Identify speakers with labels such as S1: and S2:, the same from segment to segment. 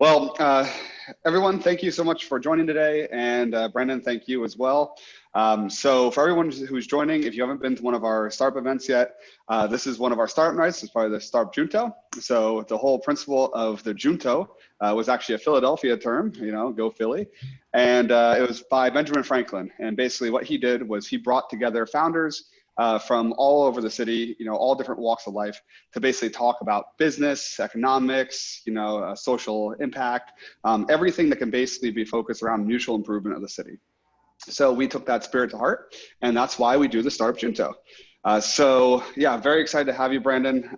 S1: Well, everyone, thank you so much for joining today. And Brendan, thank you as well. So for everyone who's joining, if you haven't been to one of our startup events yet, this is one of our startup nights. It's part of the Startup Junto. So the whole principle of the Junto was actually a Philadelphia term, go Philly. And it was by Benjamin Franklin. And basically what he did was he brought together founders from all over the city, all different walks of life, to basically talk about business, economics, social impact, everything that can basically be focused around mutual improvement of the city. So we took that spirit to heart, and that's why we do the Startup Junto. So yeah, very excited to have you, Brandon.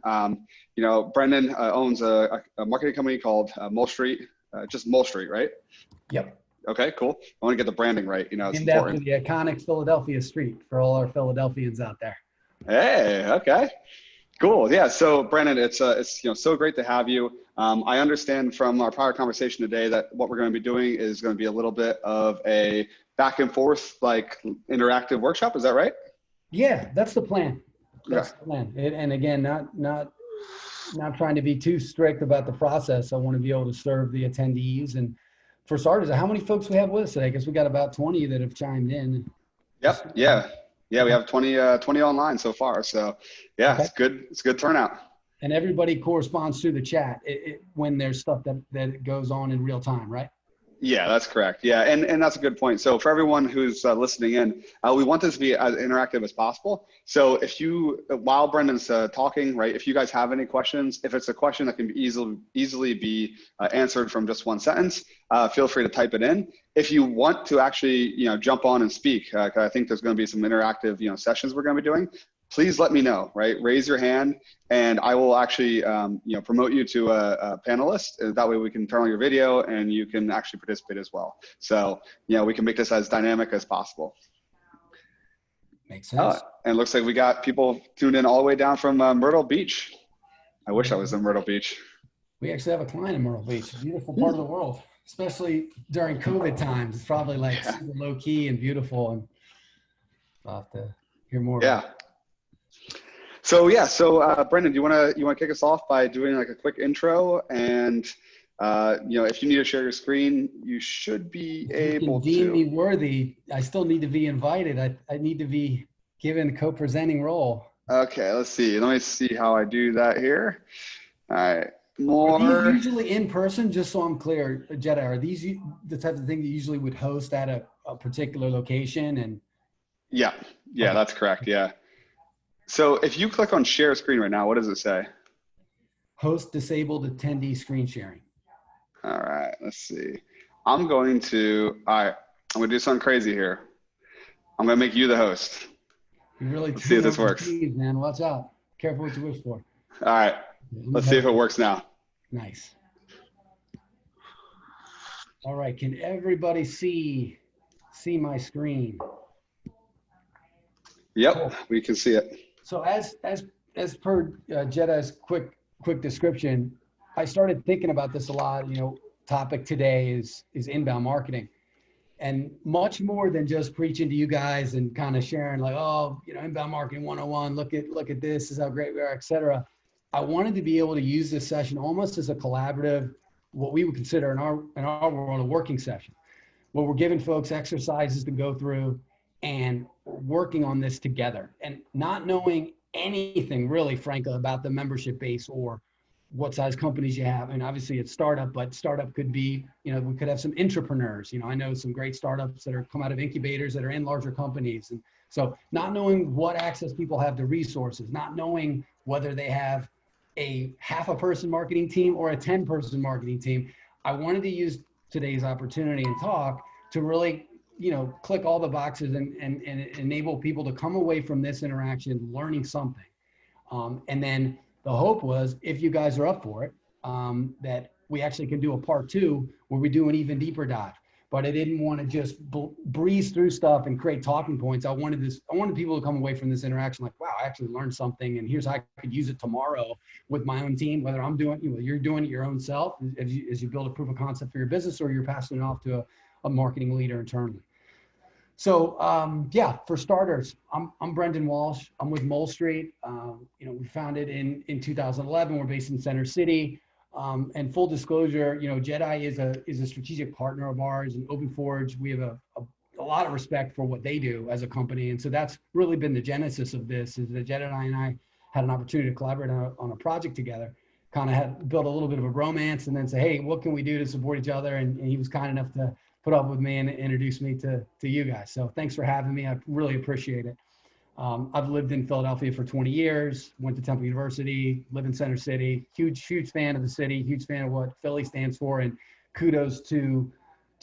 S1: Brendan owns a marketing company called Molestreet, just Molestreet, right?
S2: Yep.
S1: Okay, cool. I want to get the branding right. It's
S2: named
S1: important.
S2: After the iconic Philadelphia street for all our Philadelphians out there.
S1: Hey, okay, cool. Yeah. So Brandon, it's so great to have you. I understand from our prior conversation today that what we're going to be doing is going to be a little bit of a back and forth, like interactive workshop. Is that right?
S2: Yeah, that's the plan. That's the plan. And again, not trying to be too strict about the process. I want to be able to serve the attendees. And for starters, how many folks we have with us today? I guess we got about 20 that have chimed in.
S1: Yep. Yeah. We have 20 online so far. So yeah, okay. It's a good turnout.
S2: And everybody corresponds through the chat when there's stuff that goes on in real time, right?
S1: Yeah, that's correct. Yeah, and that's a good point. So for everyone who's listening in, we want this to be as interactive as possible. So while Brendan's talking, right, if you guys have any questions, if it's a question that can be easily be answered from just one sentence, feel free to type it in. If you want to actually, jump on and speak, I think there's going to be some interactive, sessions we're going to be doing. Please let me know, right? Raise your hand, and I will actually, promote you to a panelist. That way we can turn on your video and you can actually participate as well. So, we can make this as dynamic as possible.
S2: Makes sense.
S1: And it looks like we got people tuned in all the way down from Myrtle Beach. I wish I was in Myrtle Beach.
S2: We actually have a client in Myrtle Beach, a beautiful part of the world, especially during COVID times. It's probably like super low key and beautiful, and I'll have to hear more about it.
S1: So Brendan, do you want to kick us off by doing like a quick intro? And if you need to share your screen, you should be able to.
S2: Deem me worthy. I still need to be invited. I need to be given a co-presenting role.
S1: Okay, let's see. Let me see how I do that here. All right.
S2: Are these usually in person? Just so I'm clear, Jedi, are these the type of thing that you usually would host at a particular location? And
S1: yeah, okay. That's correct. Yeah. So if you click on share screen right now, what does it say?
S2: Host disabled attendee screen sharing.
S1: All right, let's see. I'm going to do something crazy here. I'm going to make you the host.
S2: You really
S1: let's see if this works.
S2: Keys, man, watch out. Careful what you wish for.
S1: All right, let's see if it works now.
S2: Nice. All right, can everybody see my screen?
S1: Yep, cool. We can see it.
S2: So as per Jedi's quick description, I started thinking about this a lot. Topic today is inbound marketing, and much more than just preaching to you guys and kind of sharing like, inbound marketing 101. Look at this is how great we are, etc. I wanted to be able to use this session almost as a collaborative, what we would consider in our world a working session, where we're giving folks exercises to go through and working on this together, and not knowing anything really, frankly, about the membership base or what size companies you have. And obviously it's startup, but startup could be, we could have some entrepreneurs. I know some great startups that come out of incubators that are in larger companies. And so not knowing what access people have to resources, not knowing whether they have a half a person marketing team or a 10-person marketing team. I wanted to use today's opportunity and talk to really click all the boxes and enable people to come away from this interaction learning something. And then the hope was, if you guys are up for it, that we actually can do a part 2 where we do an even deeper dive. But I didn't want to just breeze through stuff and create talking points. I wanted people to come away from this interaction like, wow, I actually learned something, and here's how I could use it tomorrow with my own team, whether I'm doing, you're doing it your own self as you build a proof of concept for your business, or you're passing it off to a marketing leader internally. So for starters, I'm Brendan Walsh. I'm with Molestreet. We founded in 2011. We're based in Center City. And full disclosure, Jedi is a strategic partner of ours, and OpenForge, we have a lot of respect for what they do as a company. And so that's really been the genesis of this, is that Jedi and I had an opportunity to collaborate on a project together, kind of had built a little bit of a romance, and then say, hey, what can we do to support each other? And he was kind enough to put up with me and introduce me to you guys. So thanks for having me. I really appreciate it. I've lived in Philadelphia for 20 years, went to Temple University, live in Center City, huge fan of the city, huge fan of what Philly stands for, and kudos to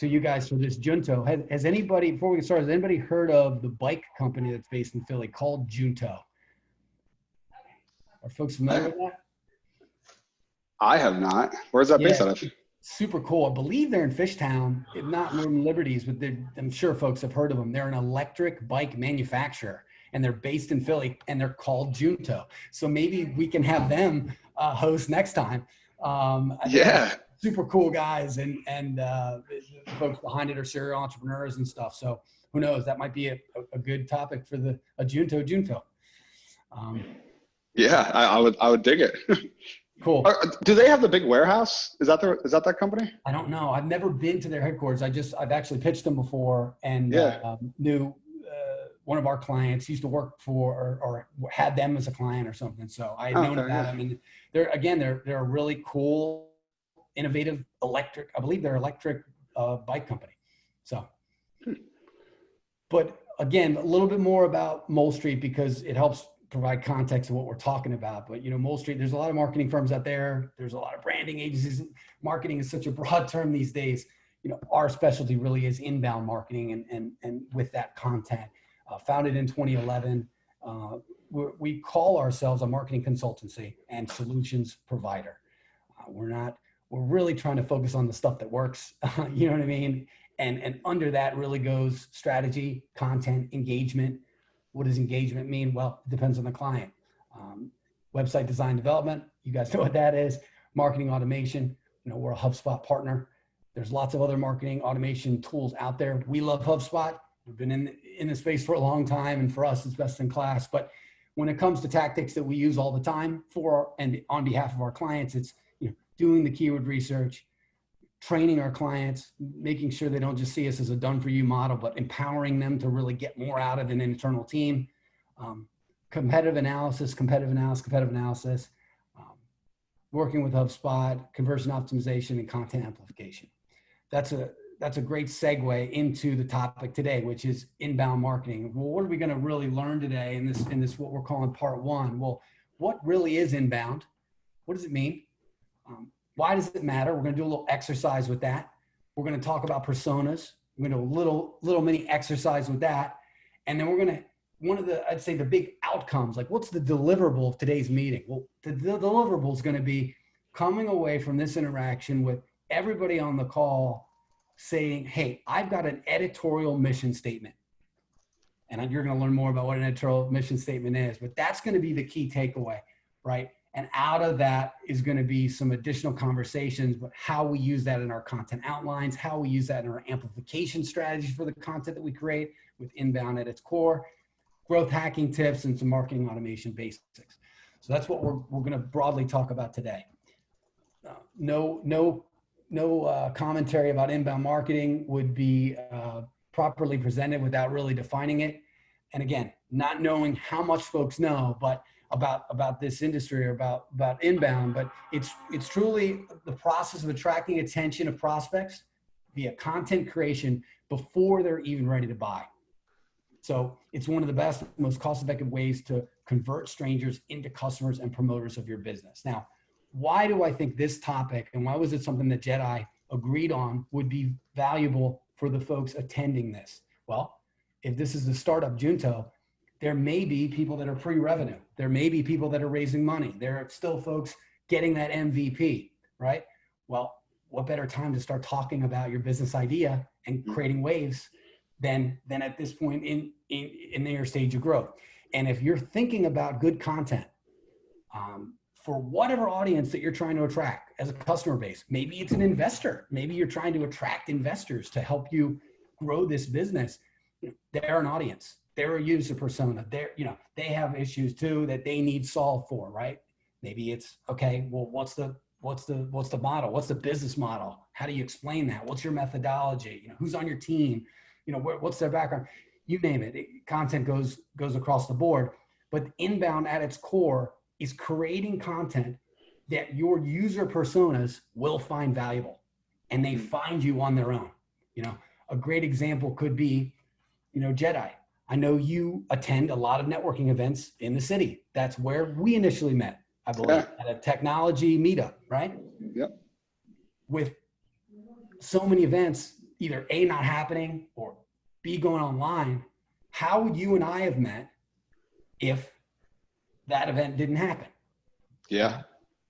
S2: you guys for this Junto. Has anybody, before we get started, has anybody heard of the bike company that's based in Philly called Junto? Are folks familiar with that?
S1: I have not. Where's that based out of?
S2: Super cool. I believe they're in Fishtown, if not Northern Liberties, but I'm sure folks have heard of them. They're an electric bike manufacturer, and they're based in Philly, and they're called Junto. So maybe we can have them host next time.
S1: Yeah.
S2: Super cool guys, and the folks behind it are serial entrepreneurs and stuff. So who knows? That might be a good topic for a Junto.
S1: Yeah, I would dig it.
S2: Cool.
S1: Do they have the big warehouse? Is that that company?
S2: I don't know. I've never been to their headquarters. I've actually pitched them before, and knew one of our clients used to work for or had them as a client or something. So I had known about them. And they're a really cool, innovative electric. I believe they're electric bike company. So, but again, a little bit more about Molestreet, because it helps provide context of what we're talking about. But Molestreet, there's a lot of marketing firms out there. There's a lot of branding agencies. Marketing is such a broad term these days. Our specialty really is inbound marketing, and with that content. Founded in 2011, we call ourselves a marketing consultancy and solutions provider. We're really trying to focus on the stuff that works. You know what I mean? And under that really goes strategy, content, engagement. What does engagement mean? Well, it depends on the client. Website design development, you guys know what that is. Marketing automation, we're a HubSpot partner. There's lots of other marketing automation tools out there. We love HubSpot. We've been in the space for a long time, and for us, it's best in class. But when it comes to tactics that we use all the time for and on behalf of our clients, it's doing the keyword research, training our clients, making sure they don't just see us as a done-for-you model, but empowering them to really get more out of an internal team. Competitive analysis, working with HubSpot, conversion optimization, and content amplification. That's a great segue into the topic today, which is inbound marketing. Well, what are we going to really learn today in this what we're calling part one? Well, what really is inbound? What does it mean? Why does it matter? We're going to do a little exercise with that. We're going to talk about personas. We're going to do a little mini exercise with that. And then we're going to, I'd say the big outcomes, like what's the deliverable of today's meeting? Well, the deliverable is going to be coming away from this interaction with everybody on the call saying, hey, I've got an editorial mission statement. And you're going to learn more about what an editorial mission statement is, but that's going to be the key takeaway, right? And out of that is going to be some additional conversations, but how we use that in our content outlines, how we use that in our amplification strategy for the content that we create with inbound at its core, growth hacking tips, and some marketing automation basics. So that's what we're going to broadly talk about today. No commentary about inbound marketing would be properly presented without really defining it. And again, not knowing how much folks know, but about this industry or about inbound, but it's truly the process of attracting attention of prospects via content creation before they're even ready to buy. So it's one of the best, most cost-effective ways to convert strangers into customers and promoters of your business. Now, why do I think this topic, and why was it something that Jedi agreed on would be valuable for the folks attending this? Well, if this is the startup Junto, there may be people that are pre-revenue. There may be people that are raising money. There are still folks getting that MVP, right? Well, what better time to start talking about your business idea and creating waves than at this point in their stage of growth. And if you're thinking about good content for whatever audience that you're trying to attract as a customer base, maybe it's an investor. Maybe you're trying to attract investors to help you grow this business. They're an audience. They're a user persona. They have issues too that they need solved for, right? Maybe it's, okay, well, what's the what's the model? What's the business model? How do you explain that? What's your methodology? Who's on your team? What's their background? You name it. Content goes across the board. But inbound at its core is creating content that your user personas will find valuable, and they find you on their own. A great example could be, Jedi. I know you attend a lot of networking events in the city. That's where we initially met, I believe, at a technology meetup, right?
S1: Yep.
S2: With so many events, either A, not happening, or B, going online, how would you and I have met if that event didn't happen?
S1: Yeah.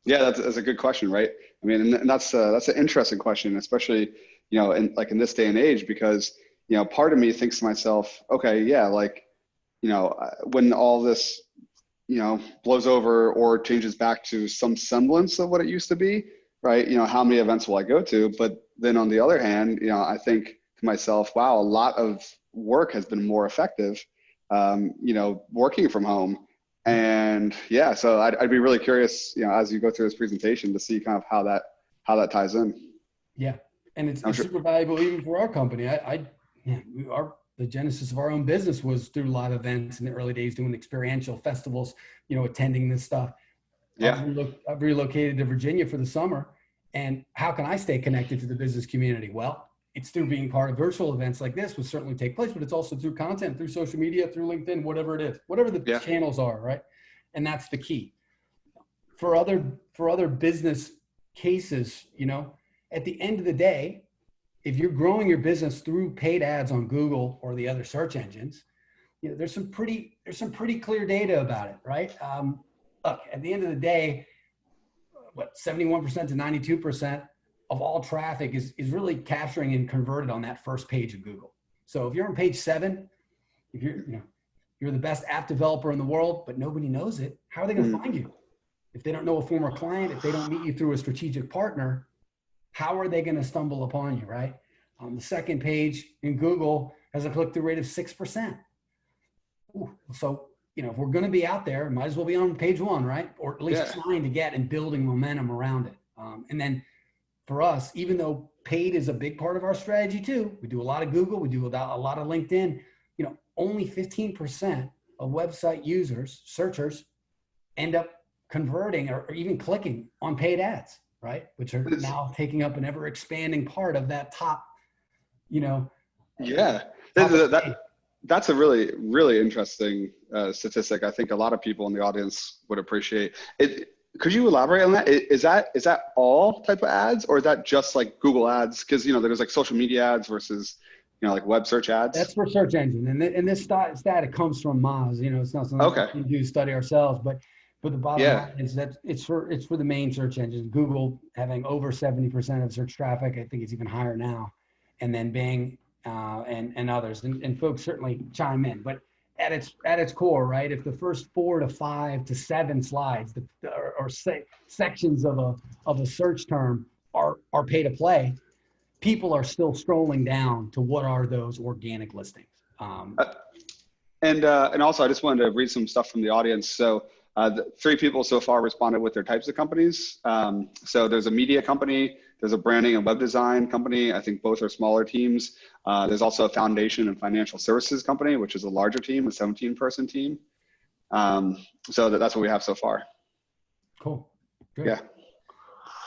S1: That's a good question, right? I mean, and that's an interesting question, especially, in this day and age, because, part of me thinks to myself, okay, yeah, when all this, blows over or changes back to some semblance of what it used to be, right? How many events will I go to? But then on the other hand, I think to myself, wow, a lot of work has been more effective, working from home. And yeah, so I'd be really curious, as you go through this presentation, to see kind of how that ties in.
S2: Yeah, and it's super valuable even for our company. The genesis of our own business was through live events in the early days, doing experiential festivals, attending this stuff.
S1: Yeah.
S2: I've relocated to Virginia for the summer, and how can I stay connected to the business community? Well, it's through being part of virtual events like this, will certainly take place, but it's also through content, through social media, through LinkedIn, whatever it is, whatever the channels are, right? And that's the key. For other business cases, at the end of the day, if you're growing your business through paid ads on Google or the other search engines, there's some pretty clear data about it, right? Look, at the end of the day, 71% to 92% of all traffic is really capturing and converted on that first page of Google. So if you're on page 7, if you're the best app developer in the world, but nobody knows it, how are they going to find you? If they don't know a former client, if they don't meet you through a strategic partner, how are they going to stumble upon you, right? The second page in Google has a click-through rate of 6%. Ooh, so, if we're going to be out there, might as well be on page 1, right? Or at least trying to get and building momentum around it. And then for us, even though paid is a big part of our strategy too, we do a lot of Google, we do a lot of LinkedIn, only 15% of website users, searchers, end up converting or even clicking on paid ads, right? Which are now taking up an ever expanding part of that top,
S1: Yeah, that's a really, really interesting statistic. I think a lot of people in the audience would appreciate it. Could you elaborate on that? Is that all type of ads, or is that just like Google ads? Because there's like social media ads versus like web search ads.
S2: That's for search engine, and this stat it comes from Moz. It's not something we do study ourselves, but the bottom line is that it's for the main search engines. Google having over 70% of search traffic. I think it's even higher now, and then Bing and others. And folks certainly chime in, but at its core, right? If the first 4 to 5 to 7 slides or sections of a search term are pay to play, people are still scrolling down to what are those organic listings.
S1: And also, I just wanted to read some stuff from the audience. So 3 people so far responded with their types of companies. So there's a media company, there's a branding and web design company. I think both are smaller teams. There's also a foundation and financial services company, which is a larger team, a 17-person team. So that's what we have so far.
S2: Cool. Good.
S1: Yeah.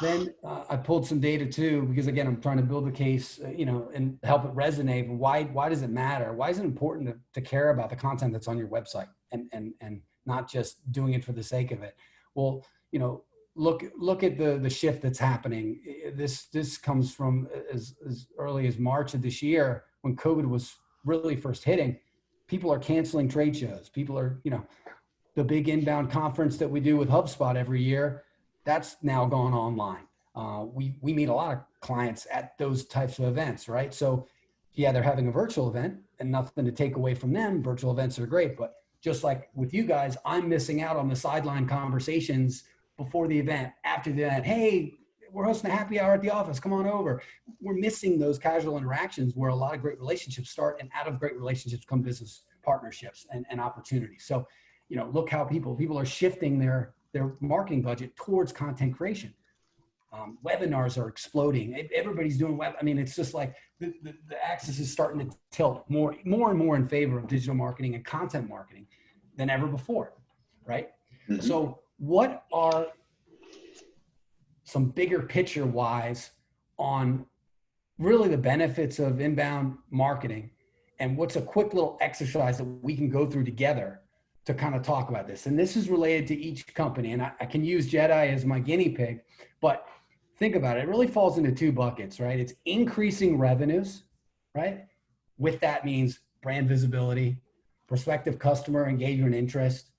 S2: Then I pulled some data too, because again, I'm trying to build a case, and help it resonate. Why does it matter? Why is it important to care about the content that's on your website and not just doing it for the sake of it? Well, look at the shift that's happening. This comes from as early as March of this year, when COVID was really first hitting. People are canceling trade shows. People are, the big inbound conference that we do with HubSpot every year, that's now gone online. We meet a lot of clients at those types of events, right? So yeah, they're having a virtual event, and nothing to take away from them. Virtual events are great, but just like with you guys, I'm missing out on the sideline conversations before the event, after the event. Hey, we're hosting a happy hour at the office, come on over. We're missing those casual interactions where a lot of great relationships start, and out of great relationships come business partnerships and opportunities. So, look how people are shifting their marketing budget towards content creation. Webinars are exploding. Everybody's doing web. I mean, it's just like the axis is starting to tilt more and more in favor of digital marketing and content marketing than ever before, right? Mm-hmm. So what are some bigger picture wise on really the benefits of inbound marketing, and what's a quick little exercise that we can go through together to kind of talk about this? And this is related to each company, and I can use Jedi as my guinea pig, but think about it. It really falls into two buckets, right? It's increasing revenues, right? With that means brand visibility, prospective customer engagement interest,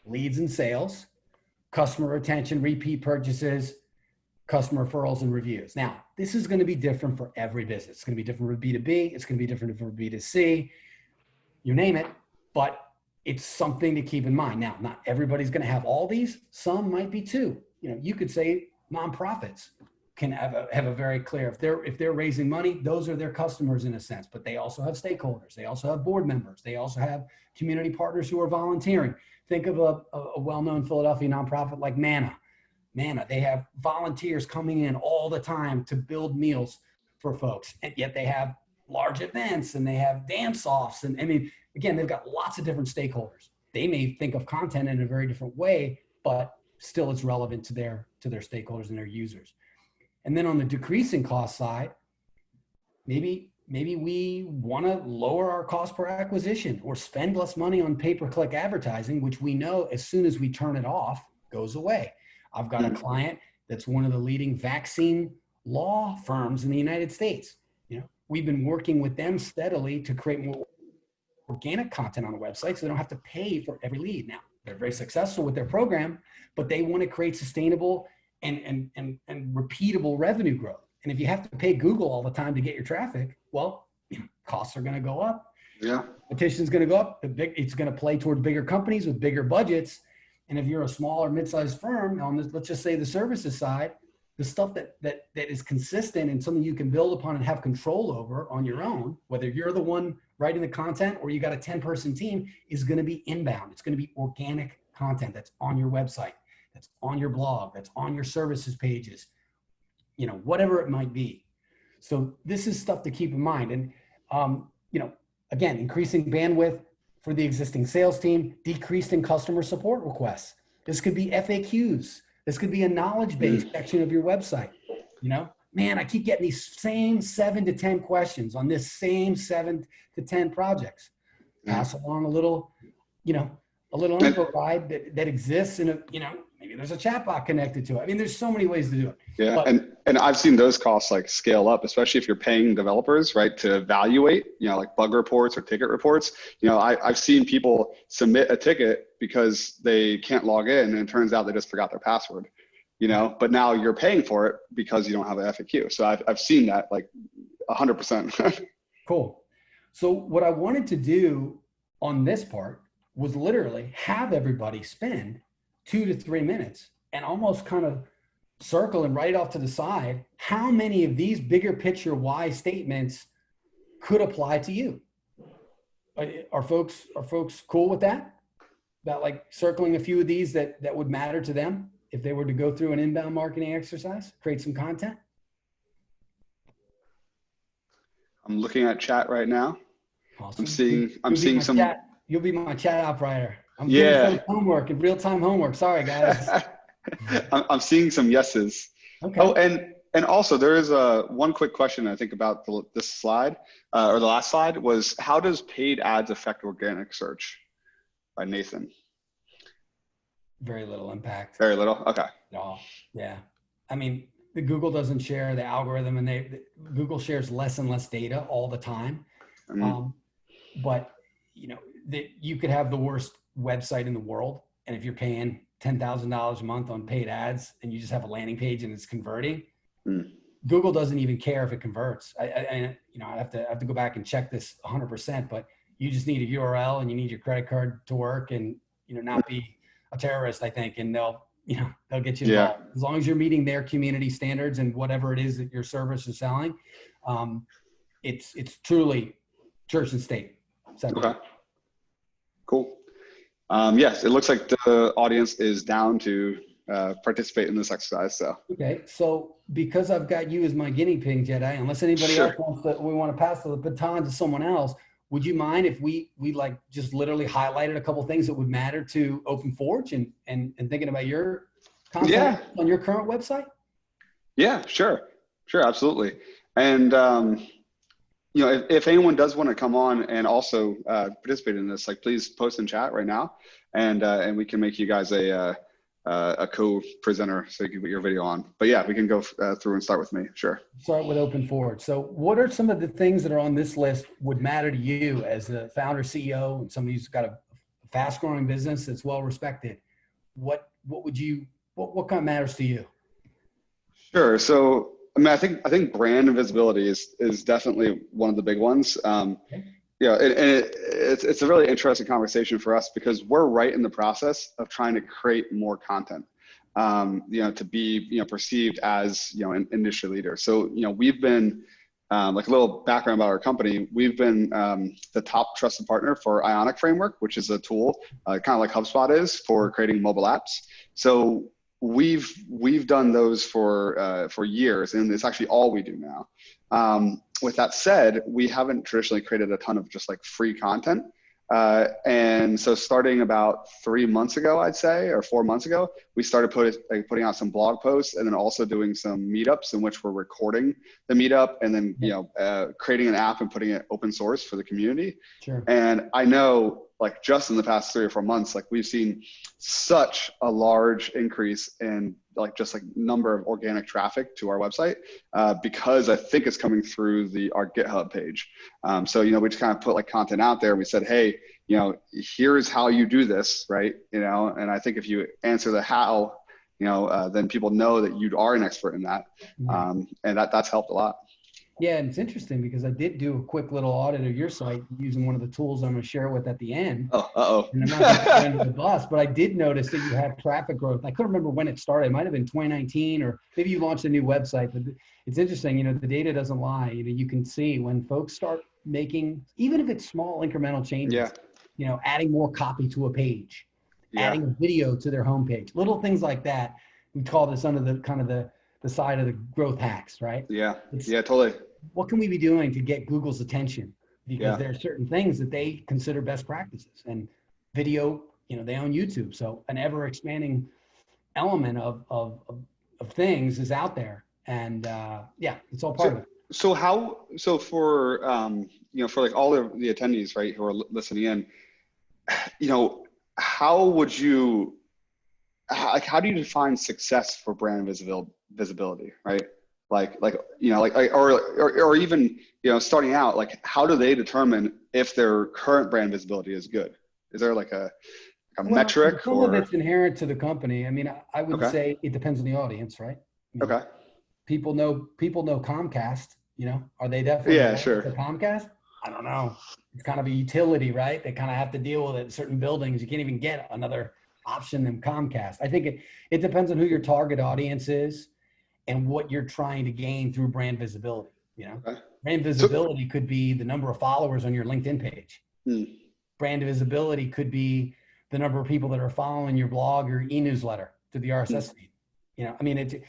S2: leads and sales, customer retention, repeat purchases, customer referrals and reviews. Now, this is going to be different for every business. It's going to be different for B2B. It's going to be different for B2C, you name it, but it's something to keep in mind. Now, not everybody's going to have all these. Some might be too. You know, you could say nonprofits can have a very clear, if they're raising money, those are their customers in a sense, but they also have stakeholders. They also have board members. They also have community partners who are volunteering. Think of a well-known Philadelphia nonprofit like Manna. They have volunteers coming in all the time to build meals for folks, and yet they have large events and they have dance-offs. And I mean, again, they've got lots of different stakeholders. They may think of content in a very different way, but still it's relevant to their stakeholders and their users. And then on the decreasing cost side, maybe we want to lower our cost per acquisition or spend less money on pay-per-click advertising, which we know as soon as we turn it off goes away. I've got a client that's one of the leading vaccine law firms in the United States. You know, we've been working with them steadily to create more organic content on the website so they don't have to pay for every lead. Now, they're very successful with their program, but they want to create sustainable and repeatable revenue growth. And if you have to pay Google all the time to get your traffic, well, costs are going to go up.
S1: Yeah.
S2: Competition is going to go up. It's going to play toward bigger companies with bigger budgets. And if you're a small or mid-sized firm on this, let's just say the services side, the stuff that is consistent and something you can build upon and have control over on your own, whether you're the one writing the content or you got a 10-person team, is going to be inbound. It's going to be organic content that's on your website, that's on your blog, that's on your services pages, you know, whatever it might be. So this is stuff to keep in mind. And, you know, again, increasing bandwidth for the existing sales team, decreasing customer support requests. This could be FAQs. This could be a knowledge-based section of your website. You know, man, I keep getting these same 7 to 10 questions on this same 7 to 10 projects. Pass along a little, you know, a little info guide that exists in a, you know, maybe there's a chatbot connected to it. I mean, there's so many ways to do it.
S1: Yeah,
S2: but,
S1: and I've seen those costs like scale up, especially if you're paying developers, right, to evaluate, you know, like bug reports or ticket reports. You know, I've seen people submit a ticket because they can't log in, and it turns out they just forgot their password. You know, but now you're paying for it because you don't have an FAQ. So I've seen that like 100%.
S2: Cool. So what I wanted to do on this part was literally have everybody spend 2 to 3 minutes and almost kind of circle and write off to the side how many of these bigger picture why statements could apply to you. Are folks cool with that? About like circling a few of these that would matter to them if they were to go through an inbound marketing exercise, create some content?
S1: I'm looking at chat right now.
S2: Awesome.
S1: I'm seeing some.
S2: You'll be my chat operator. I'm doing some homework and real-time homework. Sorry, guys.
S1: I'm seeing some yeses.
S2: Okay.
S1: Oh, and also there is one quick question I think about this slide, or the last slide was, how does paid ads affect organic search? By Nathan.
S2: Very little impact.
S1: Very little. Okay.
S2: Oh, yeah. I mean, the Google doesn't share the algorithm, and Google shares less and less data all the time. Mm-hmm. But you know, you could have the worst website in the world, and if you're paying $10,000 a month on paid ads and you just have a landing page and it's converting, Google doesn't even care if it converts. I you know, I have to go back and check this 100%, but you just need a URL and you need your credit card to work, and you know, not be a terrorist, I think, and they'll get you involved. As long as you're meeting their community standards and whatever it is that your service is selling. It's truly church and state.
S1: Okay. Cool. Yes, it looks like the audience is down to participate in this exercise. So.
S2: Okay, so because I've got you as my guinea pig, Jedi, unless anybody else wants to, we want to pass the baton to someone else, would you mind if we like just literally highlighted a couple of things that would matter to OpenForge and thinking about your content on your current website?
S1: Yeah, sure, absolutely. And if anyone does want to come on and also participate in this, like please post in chat right now, and we can make you guys a co-presenter so you can put your video on. But yeah, we can go through and start with me. Sure.
S2: Start with OpenForge. So what are some of the things that are on this list would matter to you as a founder, CEO, and somebody who's got a fast growing business that's well respected? What kind of matters to you?
S1: Sure. So, I mean, I think brand and visibility is definitely one of the big ones. It's a really interesting conversation for us because we're right in the process of trying to create more content, to be, perceived as, an industry leader. So, we've been, like a little background about our company, we've been the top trusted partner for Ionic Framework, which is a tool kind of like HubSpot is for creating mobile apps. So we've done those for years, and it's actually all we do now. With that said, we haven't traditionally created a ton of just like free content. And so starting about 3 months ago, I'd say, or 4 months ago, we started putting out some blog posts and then also doing some meetups in which we're recording the meetup and then, creating an app and putting it open source for the community.
S2: Sure.
S1: And I know like just in the past 3 or 4 months, like we've seen such a large increase in like just like number of organic traffic to our website because I think it's coming through our GitHub page. So, we just kind of put like content out there. We said, hey, here's how you do this, right? And I think if you answer the how, then people know that you are an expert in that. And that's helped a lot.
S2: Yeah, and it's interesting because I did do a quick little audit of your site using one of the tools I'm going to share with at the end. And I'm not going to go into the bus, but I did notice that you had traffic growth. I couldn't remember when it started. It might have been 2019, or maybe you launched a new website. But it's interesting, the data doesn't lie. You can see when folks start making, even if it's small incremental changes, adding more copy to a page, adding a video to their homepage, little things like that. We call this under the kind of the side of the growth hacks, right?
S1: Yeah, totally.
S2: What can we be doing to get Google's attention? Because there are certain things that they consider best practices, and video, they own YouTube. So an ever expanding element of things is out there. And it's all part of it.
S1: So for, for like all of the attendees, right, who are listening in, how do you define success for brand visibility, right? Or even, starting out, like, how do they determine if their current brand visibility is good? Is there like a metric?
S2: Some of it's inherent to the company. I mean, I would say it depends on the audience, right? People know Comcast, are they definitely for Comcast? I don't know. It's kind of a utility, right? They kind of have to deal with it in certain buildings. You can't even get another option than Comcast. I think it depends on who your target audience is and what you're trying to gain through brand visibility. Brand visibility could be the number of followers on your LinkedIn page. Brand visibility could be the number of people that are following your blog or e-newsletter to the RSS feed. I mean,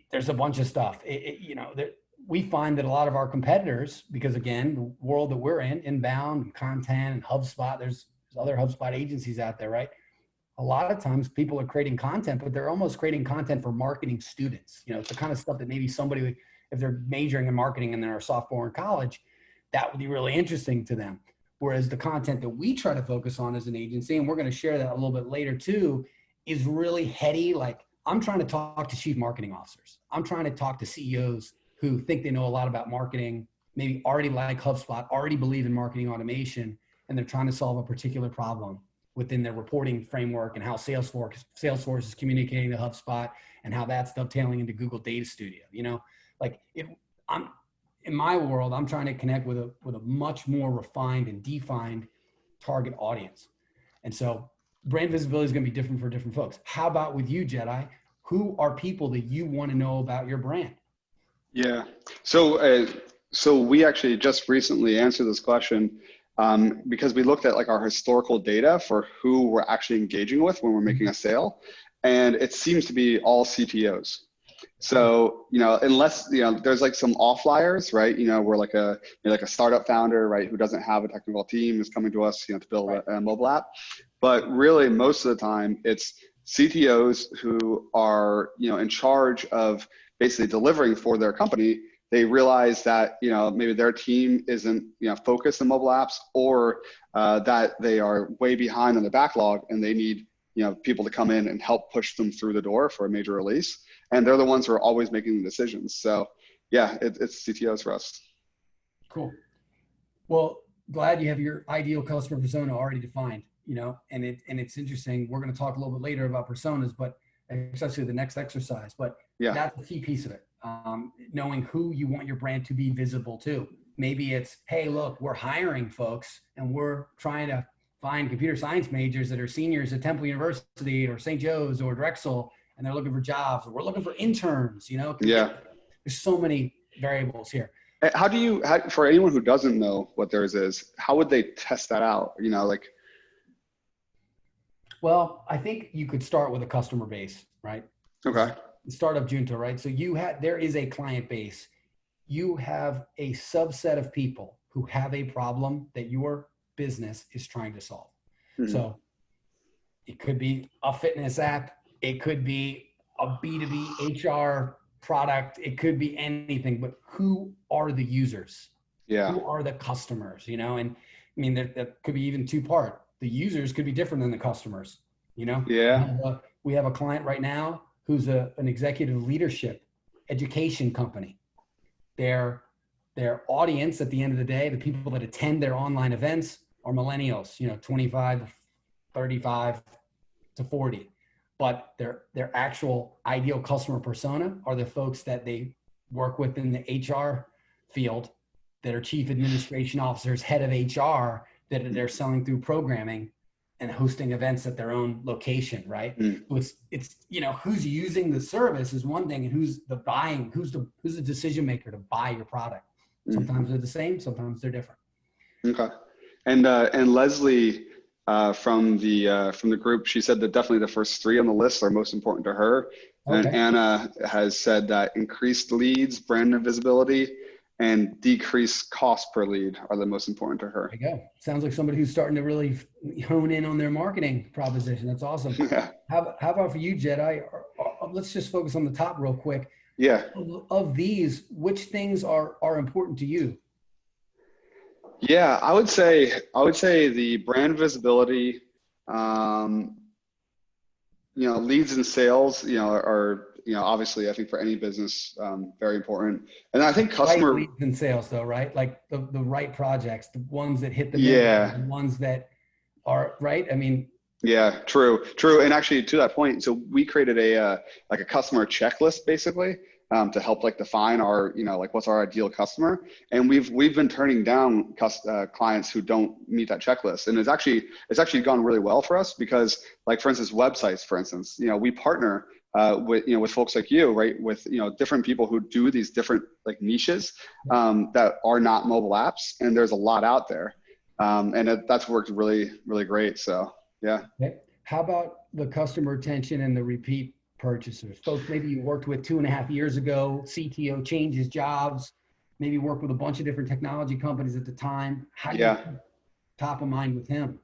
S2: there's a bunch of stuff. We find that a lot of our competitors, because again, the world that we're in, inbound content and HubSpot, there's other HubSpot agencies out there, right? A lot of times people are creating content, but they're almost creating content for marketing students. It's the kind of stuff that maybe somebody, if they're majoring in marketing and they're a sophomore in college, that would be really interesting to them. Whereas the content that we try to focus on as an agency, and we're going to share that a little bit later too, is really heady. Like, I'm trying to talk to chief marketing officers. I'm trying to talk to CEOs who think they know a lot about marketing, maybe already like HubSpot, already believe in marketing automation, and they're trying to solve a particular problem within their reporting framework and how Salesforce is communicating to HubSpot and how that's dovetailing into Google Data Studio. In my world, I'm trying to connect with a much more refined and defined target audience. And so brand visibility is going to be different for different folks. How about with you, Jedi? Who are people that you want to know about your brand?
S1: Yeah. So we actually just recently answered this question because we looked at like our historical data for who we're actually engaging with when we're making a sale. and it seems to be all CTOs. So, unless, there's like some outliers, right? We're like a startup founder, right, who doesn't have a technical team is coming to us, to build a mobile app. But really, most of the time, it's CTOs who are, in charge of basically delivering for their company. They realize that, maybe their team isn't, focused on mobile apps, or that they are way behind on the backlog and they need, people to come in and help push them through the door for a major release. And they're the ones who are always making the decisions. So yeah, it's CTOs for us.
S2: Cool. Well, glad you have your ideal customer persona already defined, and it's interesting. We're going to talk a little bit later about personas, but especially the next exercise, but
S1: yeah,
S2: that's a key piece of it. Knowing who you want your brand to be visible to. Maybe it's, hey, look, we're hiring folks and we're trying to find computer science majors that are seniors at Temple University or St. Joe's or Drexel, and they're looking for jobs, or we're looking for interns, Yeah. There's so many variables here.
S1: How for anyone who doesn't know what theirs is, how would they test that out?
S2: Well, I think you could start with a customer base, right?
S1: Okay.
S2: Startup Junto, right? So there is a client base. You have a subset of people who have a problem that your business is trying to solve. Mm-hmm. So it could be a fitness app. It could be a B2B HR product. It could be anything, but who are the users?
S1: Yeah.
S2: Who are the customers, And I mean, that could be even two-part. The users could be different than the customers,
S1: Yeah.
S2: We have a client right now who's an executive leadership education company. Their audience at the end of the day, the people that attend their online events are millennials, 25, 35 to 40. But their actual ideal customer persona are the folks that they work with in the HR field, that are chief administration officers, head of HR, that they're selling through programming and hosting events at their own location, right? So it's who's using the service is one thing, and who's the decision maker to buy your product. Sometimes they're the same, sometimes they're different.
S1: Okay. And Leslie from the group, she said that definitely the first three on the list are most important to her. Okay. And Anna has said that increased leads, brand visibility, and decreased cost per lead are the most important to her.
S2: There you go. Sounds like somebody who's starting to really hone in on their marketing proposition. That's awesome. Yeah. How about for you, Jedi? Let's just focus on the top real quick.
S1: Yeah.
S2: Of these, which things are important to you?
S1: Yeah, I would say the brand visibility, leads and sales, are obviously, I think for any business, very important. And I think customer
S2: leads and sales though, right? Like the right projects, the ones that hit the
S1: yeah,
S2: the ones that are right. I mean,
S1: yeah, true. And actually to that point, so we created a customer checklist basically, to help define our, what's our ideal customer. And we've been turning down clients who don't meet that checklist. And it's actually gone really well for us because, for instance, websites, for instance, we partner with folks like you, right? With, different people who do these different niches that are not mobile apps. And there's a lot out there. And that's worked really, really great. So, yeah.
S2: Okay. How about the customer retention and the repeat purchasers? Folks maybe you worked with 2.5 years ago, CTO changes jobs, maybe worked with a bunch of different technology companies at the time. How do you top of mind with him?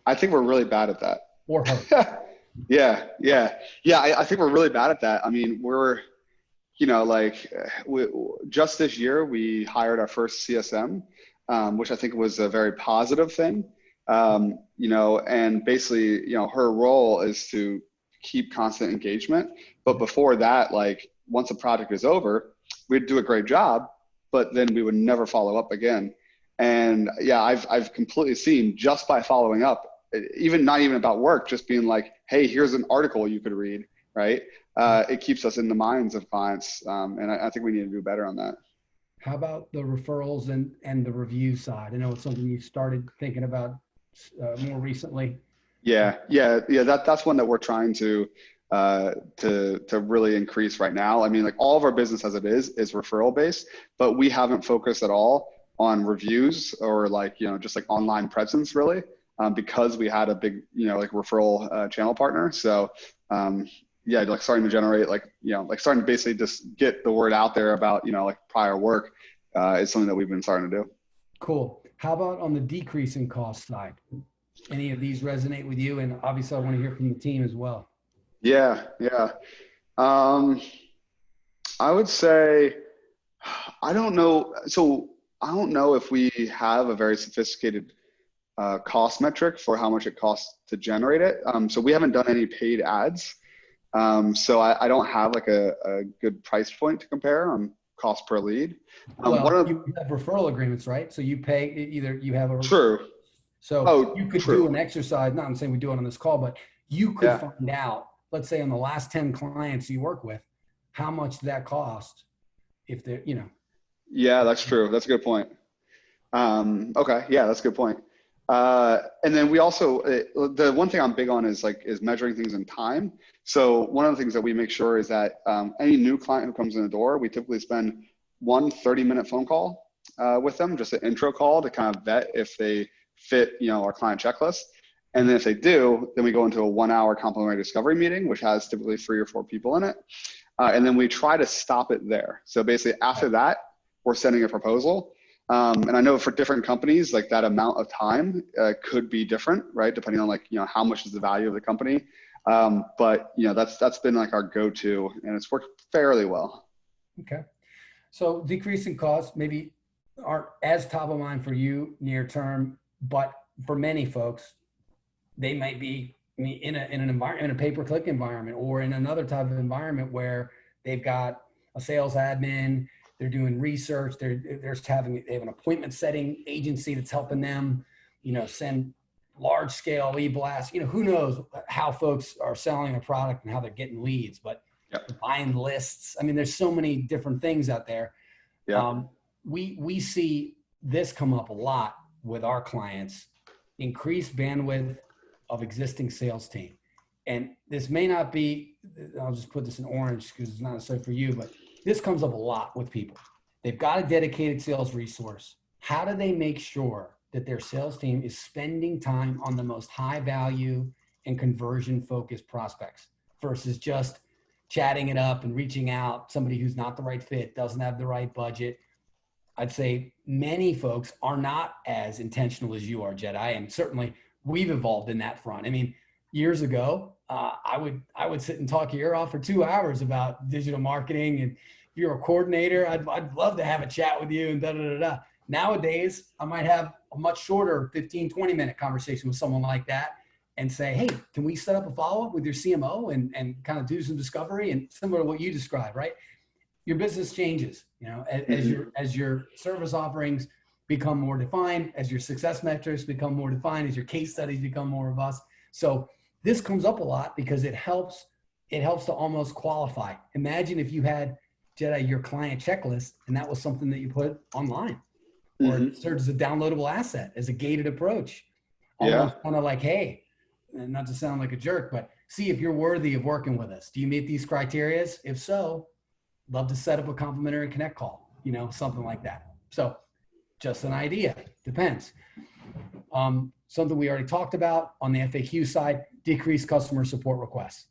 S1: I think we're really bad at that.
S2: Or her.
S1: Yeah. I think we're really bad at that. I mean, we're, just this year, we hired our first CSM, which I think was a very positive thing. And basically, her role is to keep constant engagement. But before that, once a project is over, we'd do a great job, but then we would never follow up again. And yeah, I've completely seen just by following up, not even about work, just being like, hey, here's an article you could read, right? It keeps us in the minds of clients. And I think we need to do better on that.
S2: How about the referrals and the review side? I know it's something you started thinking about more recently.
S1: Yeah. That's one that we're trying to really increase right now. I mean, all of our business as it is referral based, but we haven't focused at all on reviews or just online presence really, because we had a big, referral channel partner. So yeah, like starting to generate, like, like starting to basically just get the word out there about, like prior work is something that we've been starting to do.
S2: Cool. How about on the decrease in cost side? Any of these resonate with you? And obviously I want to hear from the team as well.
S1: Yeah. Yeah. I would say, I don't know. So I don't know if we have a very sophisticated cost metric for how much it costs to generate it. So we haven't done any paid ads. So I don't have like a good price point to compare on cost per lead.
S2: Well, you have referral agreements, right? So you pay either you have a
S1: True.
S2: So you could
S1: true.
S2: do an exercise, not I'm saying we do it on this call, but you could find out, let's say on the last 10 clients you work with, how much that cost if they're,
S1: Yeah, that's true. That's a good point. Okay. Yeah, that's a good point. And then we also, the one thing I'm big on is measuring things in time. So one of the things that we make sure is that any new client who comes in the door, we typically spend one 30-minute phone call with them, just an intro call to kind of vet if they fit, our client checklist. And then if they do, then we go into a 1-hour complimentary discovery meeting, which has typically 3 or 4 people in it. And then we try to stop it there. So basically after that, we're sending a proposal. And I know for different companies, like that amount of time could be different, right? Depending on how much is the value of the company. But that's been like our go-to, and it's worked fairly well.
S2: Okay. So decreasing costs maybe aren't as top of mind for you near term, but for many folks, they might be in an environment, in a pay-per-click environment, or in another type of environment where they've got a sales admin, they're doing research, they have an appointment setting agency that's helping them, send large scale e-blasts. Who knows how folks are selling a product and how they're getting leads, but buying lists. I mean, there's so many different things out there.
S1: Yeah.
S2: We see this come up a lot with our clients, increased bandwidth of existing sales team. And this may not be, I'll just put this in orange because it's not necessarily for you, but this comes up a lot with people. They've got a dedicated sales resource. How do they make sure that their sales team is spending time on the most high value and conversion focused prospects versus just chatting it up and reaching out somebody who's not the right fit, doesn't have the right budget? I'd say many folks are not as intentional as you are, Jedi, and certainly we've evolved in that front. I mean, years ago, I would sit and talk your ear off for 2 hours about digital marketing, and if you're a coordinator, I'd love to have a chat with you and da da da da. Nowadays, I might have a much shorter 15, 20-minute conversation with someone like that and say, hey, can we set up a follow-up with your CMO and kind of do some discovery? And similar to what you described, right? Your business changes, as your service offerings become more defined, as your success metrics become more defined, as your case studies become more robust. So this comes up a lot because it helps to almost qualify. Imagine if you had, Jedi, your client checklist, and that was something that you put online or it served as a downloadable asset, as a gated approach. Almost kind of like, hey, and not to sound like a jerk, but see if you're worthy of working with us. Do you meet these criteria? If so, love to set up a complimentary connect call, something like that. So just an idea, depends. Something we already talked about on the FAQ side, decrease customer support requests.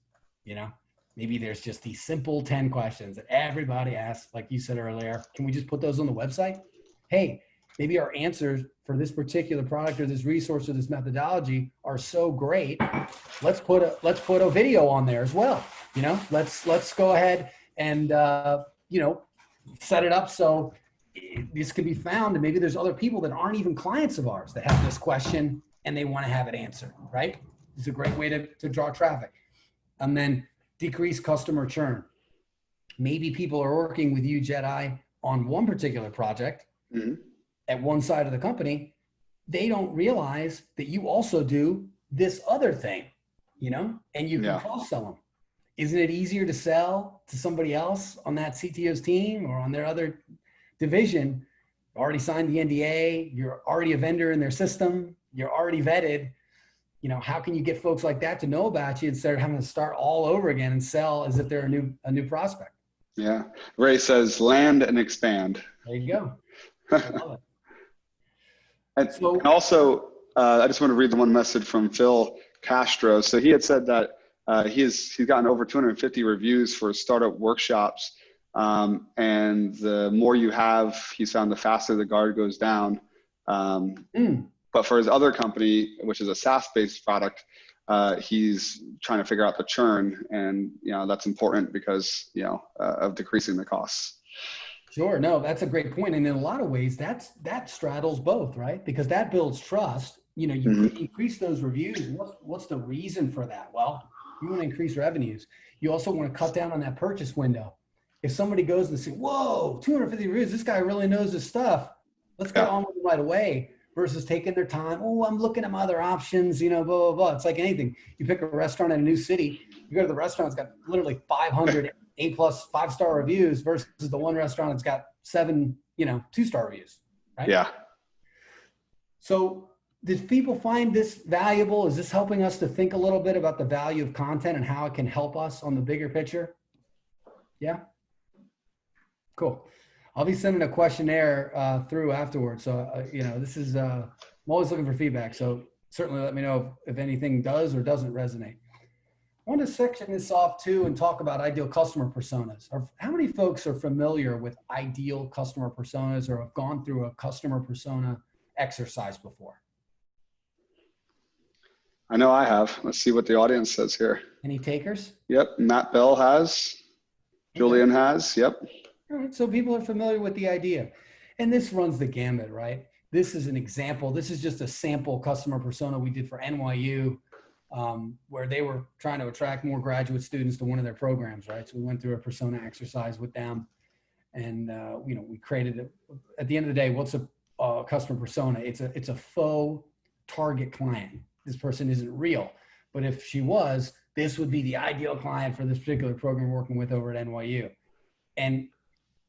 S2: Maybe there's just these simple 10 questions that everybody asks, like you said earlier. Can we just put those on the website? Hey, maybe our answers for this particular product or this resource or this methodology are so great. Let's put a video on there as well. Let's go ahead and set it up so this can be found, and maybe there's other people that aren't even clients of ours that have this question and they want to have it answered, right? It's a great way to draw traffic. And then decrease customer churn. Maybe people are working with you, Jedi, on one particular project at one side of the company. They don't realize that you also do this other thing, and you can cross-sell them. Isn't it easier to sell to somebody else on that CTO's team or on their other division? Already signed the NDA, you're already a vendor in their system, you're already vetted. How can you get folks like that to know about you instead of having to start all over again and sell as if they're a new prospect?
S1: Yeah. Ray says land and expand.
S2: There you go. I love it.
S1: And also, I just want to read the one message from Phil Castro. So he had said that He's gotten over 250 reviews for startup workshops. And the more you have, he's found the faster the guard goes down. But for his other company, which is a SaaS-based product, he's trying to figure out the churn, and that's important because of decreasing the costs.
S2: Sure. No, that's a great point. And in a lot of ways, that straddles both, right? Because that builds trust. You increase those reviews. What's the reason for that? Well, you want to increase revenues. You also want to cut down on that purchase window. If somebody goes and says, whoa, 250 reviews, this guy really knows his stuff. Let's get on with it right away, versus taking their time. Oh, I'm looking at my other options, blah, blah, blah. It's like anything. You pick a restaurant in a new city, you go to the restaurant, it's got literally 500 A+ 5-star reviews versus the one restaurant that's got 7, 2-star reviews, right?
S1: Yeah.
S2: So did people find this valuable? Is this helping us to think a little bit about the value of content and how it can help us on the bigger picture? Yeah. Cool. I'll be sending a questionnaire through afterwards. So, this is, I'm always looking for feedback. So certainly let me know if anything does or doesn't resonate. I want to section this off too and talk about ideal customer personas. How many folks are familiar with ideal customer personas or have gone through a customer persona exercise before?
S1: I know I have. Let's see what the audience says here.
S2: Any takers?
S1: Yep. Matt Bell has. Julian has. Yep.
S2: All right, so people are familiar with the idea. And this runs the gamut, right? This is an example. This is just a sample customer persona we did for NYU, where they were trying to attract more graduate students to one of their programs, right? So we went through a persona exercise with them. And, we created, at the end of the day, what's a customer persona? It's a faux target client. This person isn't real. But if she was, this would be the ideal client for this particular program we're working with over at NYU. And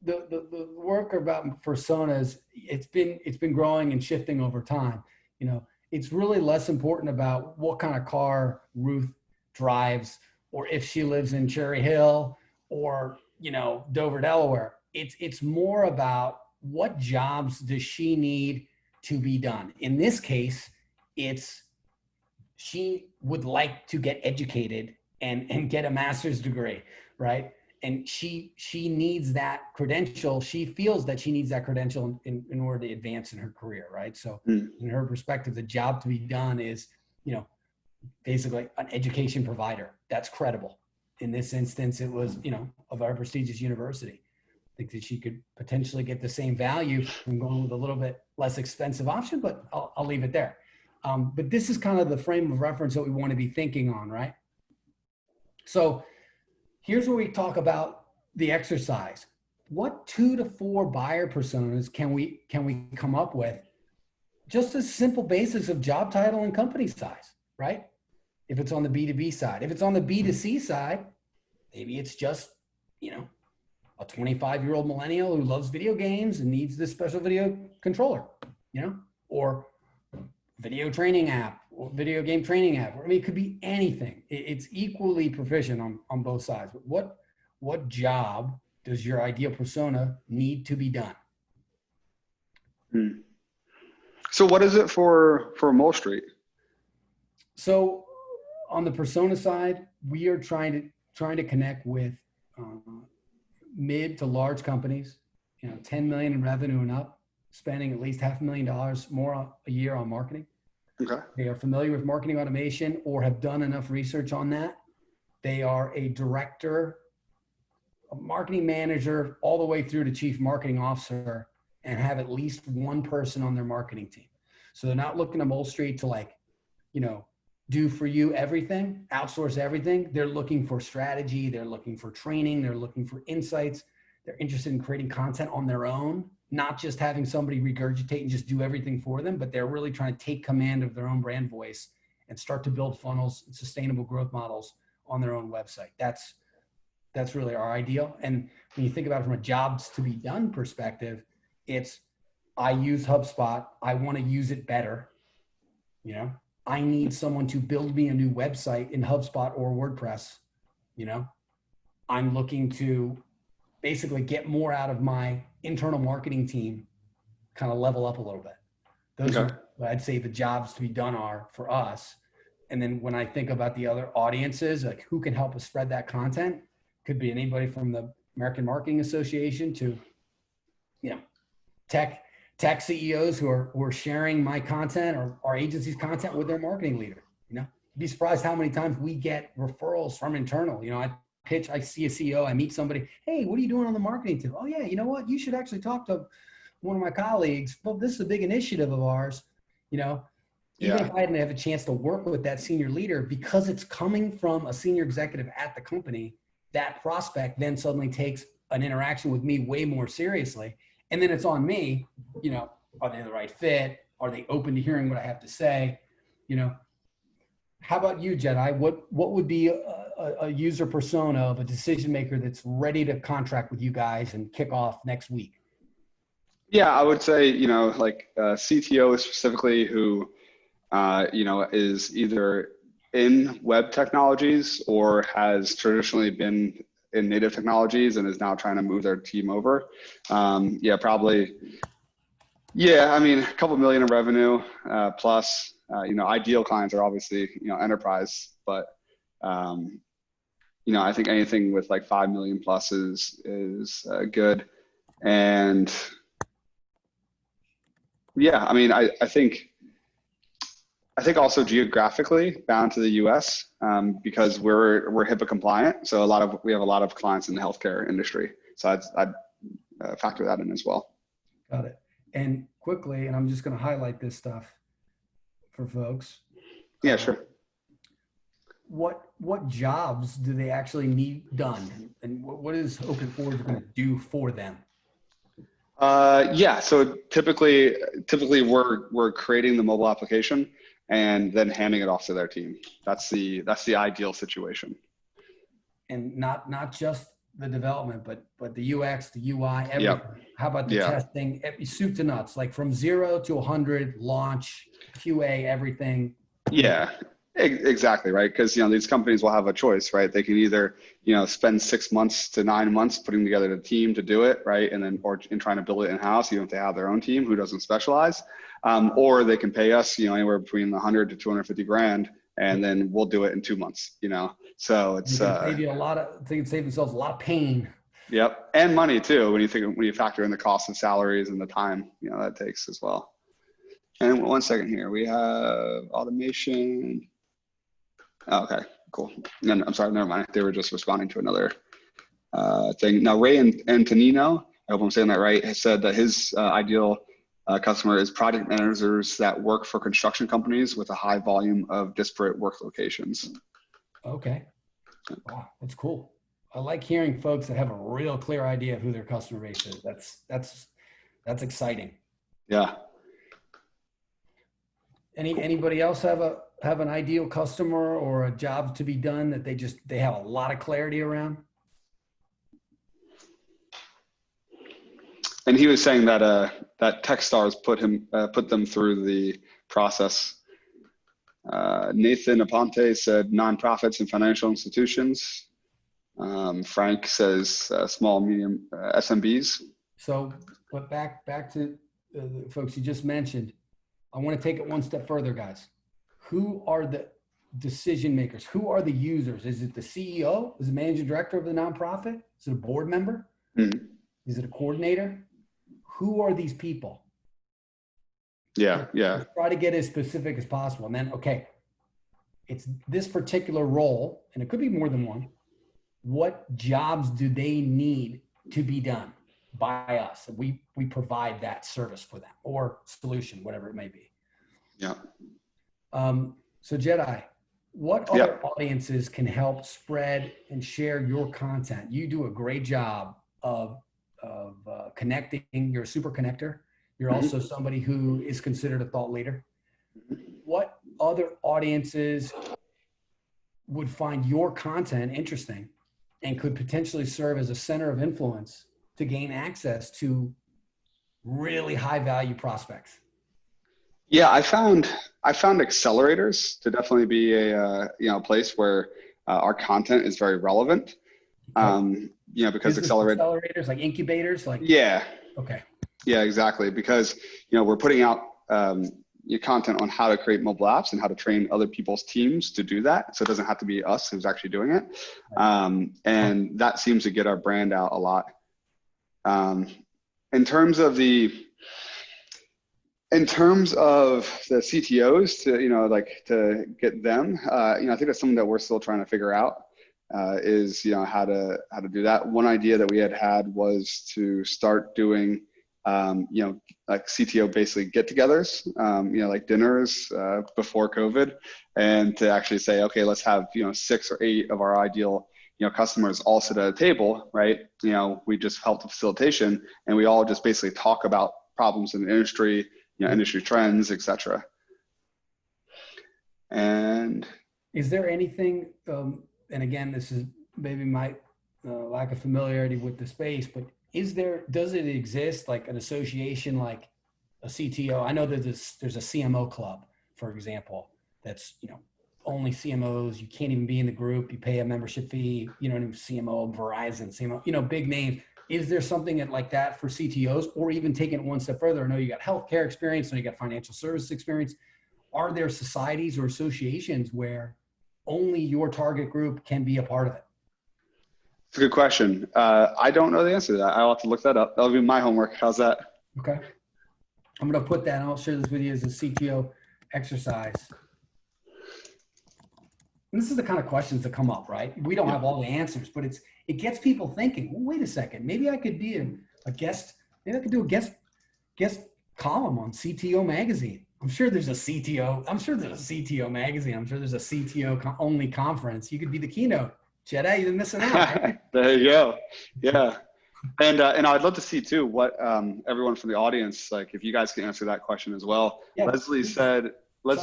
S2: the work about personas, it's been growing and shifting over time. It's really less important about what kind of car Ruth drives, or if she lives in Cherry Hill or Dover, Delaware. It's more about what jobs does she need to be done. In this case, she would like to get educated and get a master's degree, right? And she needs that credential. She feels that she needs that credential in order to advance in her career, right? So in her perspective, the job to be done is, basically an education provider that's credible. In this instance, it was, a very prestigious university. I think that she could potentially get the same value from going with a little bit less expensive option, but I'll leave it there. But this is kind of the frame of reference that we want to be thinking on, right? So here's where we talk about the exercise. What 2 to 4 buyer personas can we come up with? Just a simple basis of job title and company size, right? If it's on the B2B side. If it's on the B2C side, maybe it's just, a 25-year-old millennial who loves video games and needs this special video controller, or video training app or video game training app. I mean, it could be anything. It's equally proficient on both sides. But what job does your ideal persona need to be done?
S1: So what is it for Molestreet?
S2: So on the persona side, we are trying to connect with mid to large companies, 10 million in revenue and up, spending at least $500,000 more a year on marketing.
S1: Okay.
S2: They are familiar with marketing automation or have done enough research on that. They are a director, a marketing manager, all the way through to chief marketing officer, and have at least one person on their marketing team. So they're not looking to Molestreet to do for you everything, outsource everything. They're looking for strategy. They're looking for training. They're looking for insights. They're interested in creating content on their own, not just having somebody regurgitate and just do everything for them, but they're really trying to take command of their own brand voice and start to build funnels and sustainable growth models on their own website. That's really our ideal. And when you think about it from a jobs to be done perspective, I use HubSpot. I want to use it better. I need someone to build me a new website in HubSpot or WordPress. I'm looking to basically get more out of my internal marketing team, kind of level up a little bit. Those are, I'd say, the jobs to be done are for us. And then when I think about the other audiences, like who can help us spread that content, could be anybody from the American Marketing Association to, you know, tech CEOs who are sharing my content or our agency's content with their marketing leader. You know, you'd be surprised how many times we get referrals from internal. You know, I see a CEO, I meet somebody, hey, what are you doing on the marketing team? Oh yeah, you know what? You should actually talk to one of my colleagues. Well, this is a big initiative of ours. You know, even if I didn't have a chance to work with that senior leader, because it's coming from a senior executive at the company, that prospect then suddenly takes an interaction with me way more seriously. And then it's on me, you know, are they the right fit? Are they open to hearing what I have to say? You know, how about you, Jedi? What would be a user persona of a decision maker that's ready to contract with you guys and kick off next week?
S1: Yeah, I would say, you know, like CTO specifically who, you know, is either in web technologies or has traditionally been in native technologies and is now trying to move their team over. Yeah, probably. Yeah, I mean, a couple million in revenue plus. You know, ideal clients are obviously, you know, enterprise, but you know, I think anything with like 5 million plus is good. And yeah, I mean, I think also geographically bound to the U.S. Because we're HIPAA compliant, so we have a lot of clients in the healthcare industry. So I'd factor that in as well.
S2: Got it. And quickly, and I'm just going to highlight this stuff for folks.
S1: Yeah, sure.
S2: What jobs do they actually need done, and what is Open Forge going to do for them?
S1: Yeah, so typically we're creating the mobile application and then handing it off to their team. That's the ideal situation.
S2: And not just the development, but the UX, the UI, everything.
S1: Yep.
S2: How about the testing, soup to nuts, like from 0 to 100, launch, QA, everything?
S1: Yeah, exactly, right? Because, you know, these companies will have a choice, right? They can either, you know, spend 6 months to 9 months putting together the team to do it, right? And then, or in trying to build it in-house, even if they have their own team who doesn't specialize. Or they can pay us, you know, anywhere between 100 to 250 grand, and then we'll do it in 2 months, you know? So it's
S2: save you they can save themselves a lot of pain.
S1: Yep, and money too, when you factor in the cost of salaries and the time, you know, that takes as well. And 1 second here, we have automation. Oh, okay, cool. And I'm sorry, never mind. They were just responding to another thing. Now, Ray Antonino, I hope I'm saying that right, has said that his ideal customer is project managers that work for construction companies with a high volume of disparate work locations.
S2: Okay. Wow, that's cool. I like hearing folks that have a real clear idea of who their customer base is. That's exciting.
S1: Yeah.
S2: Anybody else have an ideal customer or a job to be done that they have a lot of clarity around?
S1: And he was saying that that Techstars put them through the process. Nathan Aponte said nonprofits and financial institutions. Frank says small, medium SMBs.
S2: So, but back to the folks you just mentioned, I want to take it one step further, guys. Who are the decision makers? Who are the users? Is it the CEO? Is it the managing director of the nonprofit? Is it a board member?
S1: Mm-hmm.
S2: Is it a coordinator? Who are these people?
S1: Yeah.
S2: Let's try to get as specific as possible. And then, okay, it's this particular role, and it could be more than one. What jobs do they need to be done by us? We provide that service for them or solution, whatever it may be.
S1: Yeah.
S2: So Jedi, what other audiences can help spread and share your content? You do a great job of connecting. You're a super connector. You're also somebody who is considered a thought leader. What other audiences would find your content interesting and could potentially serve as a center of influence to gain access to really high value prospects?
S1: Yeah, I found accelerators to definitely be a place where our content is very relevant. Because
S2: accelerators like incubators, like
S1: yeah.
S2: Okay.
S1: Yeah, exactly. Because we're putting out your content on how to create mobile apps and how to train other people's teams to do that. So it doesn't have to be us who's actually doing it. And that seems to get our brand out a lot. In terms of the CTOs to get them, I think that's something that we're still trying to figure out. Is how to do that. One idea that we had was to start doing like CTO basically get-togethers, like dinners before COVID, and to actually say, okay, let's have 6 or 8 of our ideal customers all sit at a table, right? We just help the facilitation, and we all just basically talk about problems in the industry, industry trends, etc. And
S2: is there anything? And again, this is maybe my lack of familiarity with the space, but does it exist like an association, like a CTO? I know that there's a CMO club, for example, that's, only CMOs. You can't even be in the group. You pay a membership fee, CMO, Verizon, CMO, big names. Is there something like that for CTOs, or even taking it one step further? I know you got healthcare experience, I know you got financial services experience. Are there societies or associations where only your target group can be a part of it?
S1: It's a good question. I don't know the answer to that. I'll have to look that up. That'll be my homework. How's that?
S2: Okay. I'm going to put that, and I'll share this with you as a CTO exercise. And this is the kind of questions that come up, right? We don't have all the answers, but it gets people thinking, well, wait a second, maybe I could be a guest, maybe I could do a guest column on CTO magazine. I'm sure there's a CTO magazine. I'm sure there's a CTO only conference. You could be the keynote. Jedi, you're missing out. Right?
S1: There you go. Yeah. And I'd love to see too, what everyone from the audience, like if you guys can answer that question as well. Yeah. Leslie said I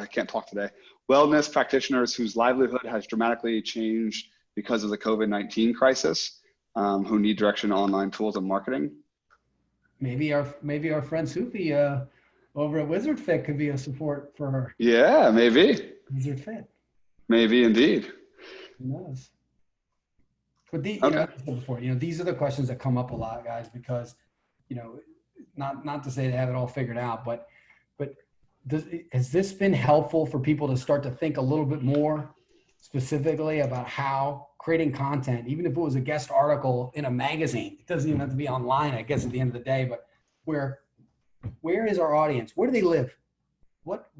S1: can't talk today. Wellness practitioners whose livelihood has dramatically changed because of the COVID-19 crisis, who need direction on online tools and marketing. Maybe our friend Sufi over at Wizard Fit could be a support for her. Yeah, maybe. Wizard Fit. Maybe indeed. Who knows? But these are the questions that come up a lot, guys, because not to say they have it all figured out, but has this been helpful for people to start to think a little bit more specifically about how creating content, even if it was a guest article in a magazine, it doesn't even have to be online, I guess, at the end of the day, but where is our audience? Where do they live? What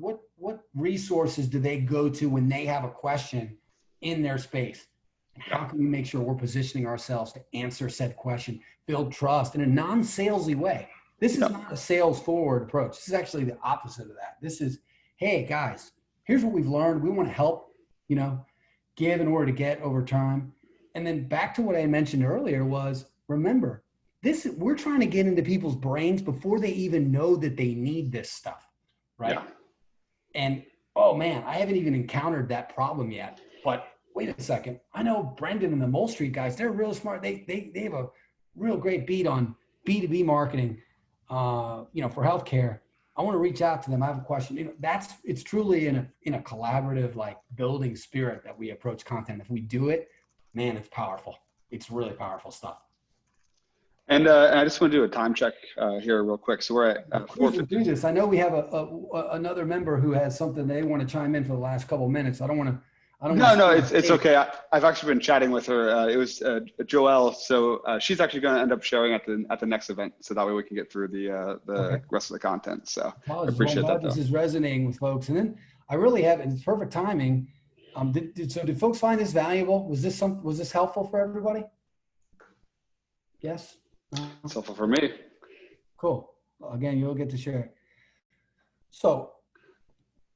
S1: resources do they go to when they have a question in their space? And how can we make sure we're positioning ourselves to answer said question, build trust in a non-salesy way? This is not a sales forward approach. This is actually the opposite of that. This is, hey guys, here's what we've learned. We want to help, give in order to get over time. And then back to what I mentioned earlier was, remember, we're trying to get into people's brains before they even know that they need this stuff, right? Yeah. And, oh man, I haven't even encountered that problem yet. But wait a second. I know Brendan and the Molestreet guys, they're real smart. They have a real great beat on B2B marketing, for healthcare. I want to reach out to them. I have a question. It's truly in a collaborative, like building spirit that we approach content. If we do it, man, it's powerful. It's really powerful stuff. And I just want to do a time check here real quick. So we're at 4:50. Do this. I know we have another member who has something they want to chime in for the last couple of minutes. No, it's okay. I've actually been chatting with her. It was Joelle, so she's actually going to end up sharing at the next event, so that way we can get through the rest of the content. So I appreciate that. This is resonating with folks, and then I really have, and it's perfect timing. Did folks find this valuable? Was this helpful for everybody? Yes. It's helpful for me. Cool. Again, you'll get to share it. So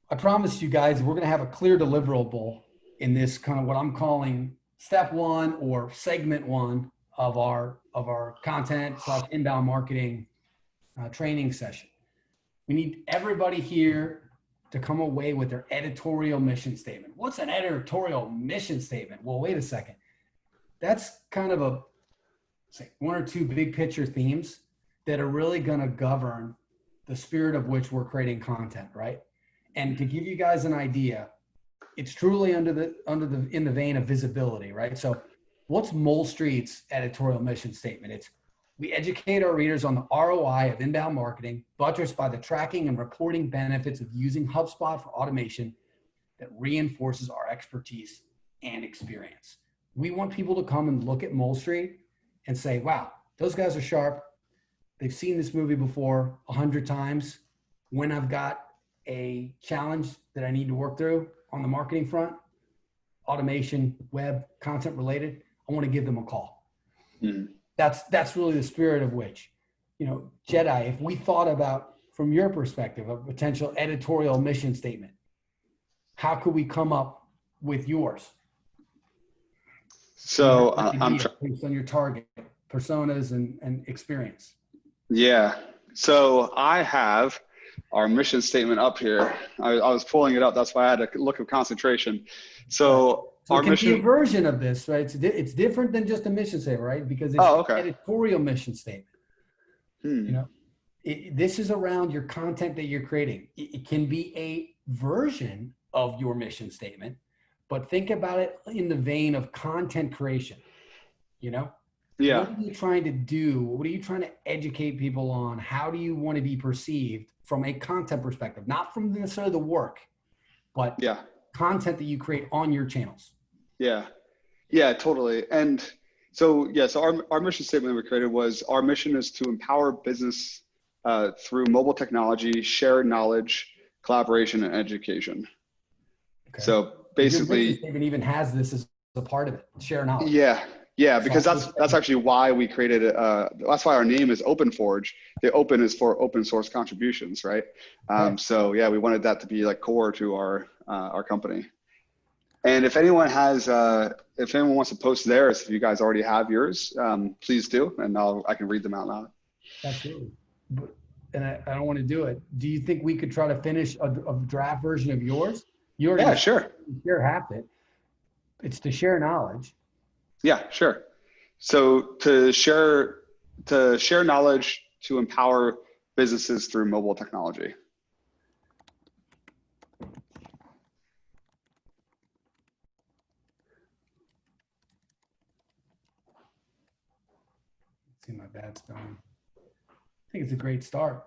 S1: I promised you guys we're going to have a clear deliverable in this kind of what I'm calling step 1 or segment 1 of our content / inbound marketing training session. We need everybody here to come away with their editorial mission statement. What's an editorial mission statement? Well, wait a second. That's kind of say 1 or 2 big picture themes that are really going to govern the spirit of which we're creating content, right? And to give you guys an idea, it's truly in the vein of visibility, right? So what's Molestreet's editorial mission statement? It's
S2: We educate our readers on the ROI of inbound marketing, buttressed by the tracking and reporting benefits of using HubSpot for automation that reinforces our expertise and experience. We want people to come and look at Molestreet and say, wow, those guys are sharp. They've seen this movie before 100 times. When I've got a challenge that I need to work through on the marketing front, automation, web, content related, I want to give them a call. Mm-hmm. That's really the spirit of which, Jedi, if we thought about, from your perspective, a potential editorial mission statement, how could we come up with yours?
S1: So
S2: based on your target personas and experience.
S1: Yeah. So I have our mission statement up here. I was pulling it up. That's why I had a look of concentration. So
S2: it can be a version of this, right? It's different than just a mission statement, right? Because it's an editorial mission statement. This is around your content that you're creating. It can be a version of your mission statement, but think about it in the vein of content creation.
S1: Yeah.
S2: What are you trying to do? What are you trying to educate people on? How do you want to be perceived from a content perspective? Not from necessarily the work, but content that you create on your channels.
S1: Yeah, totally. And so our mission statement that we created was, our mission is to empower business through mobile technology, shared knowledge, collaboration, and education. Okay. So basically,
S2: your mission statement even has this as a part of it, share knowledge.
S1: Yeah, because that's actually why we created it. That's why our name is OpenForge. The open is for open source contributions, right? So yeah, we wanted that to be like core to our company. And if anyone wants to post theirs, if you guys already have yours, please do, and I can read them out loud.
S2: Absolutely. And I don't want to do it. Do you think we could try to finish a draft version of yours?
S1: Yeah, sure.
S2: Share half it. It's to share knowledge.
S1: Yeah, sure. So to share knowledge to empower businesses through mobile technology.
S2: See my bad spelling. I think it's a great start.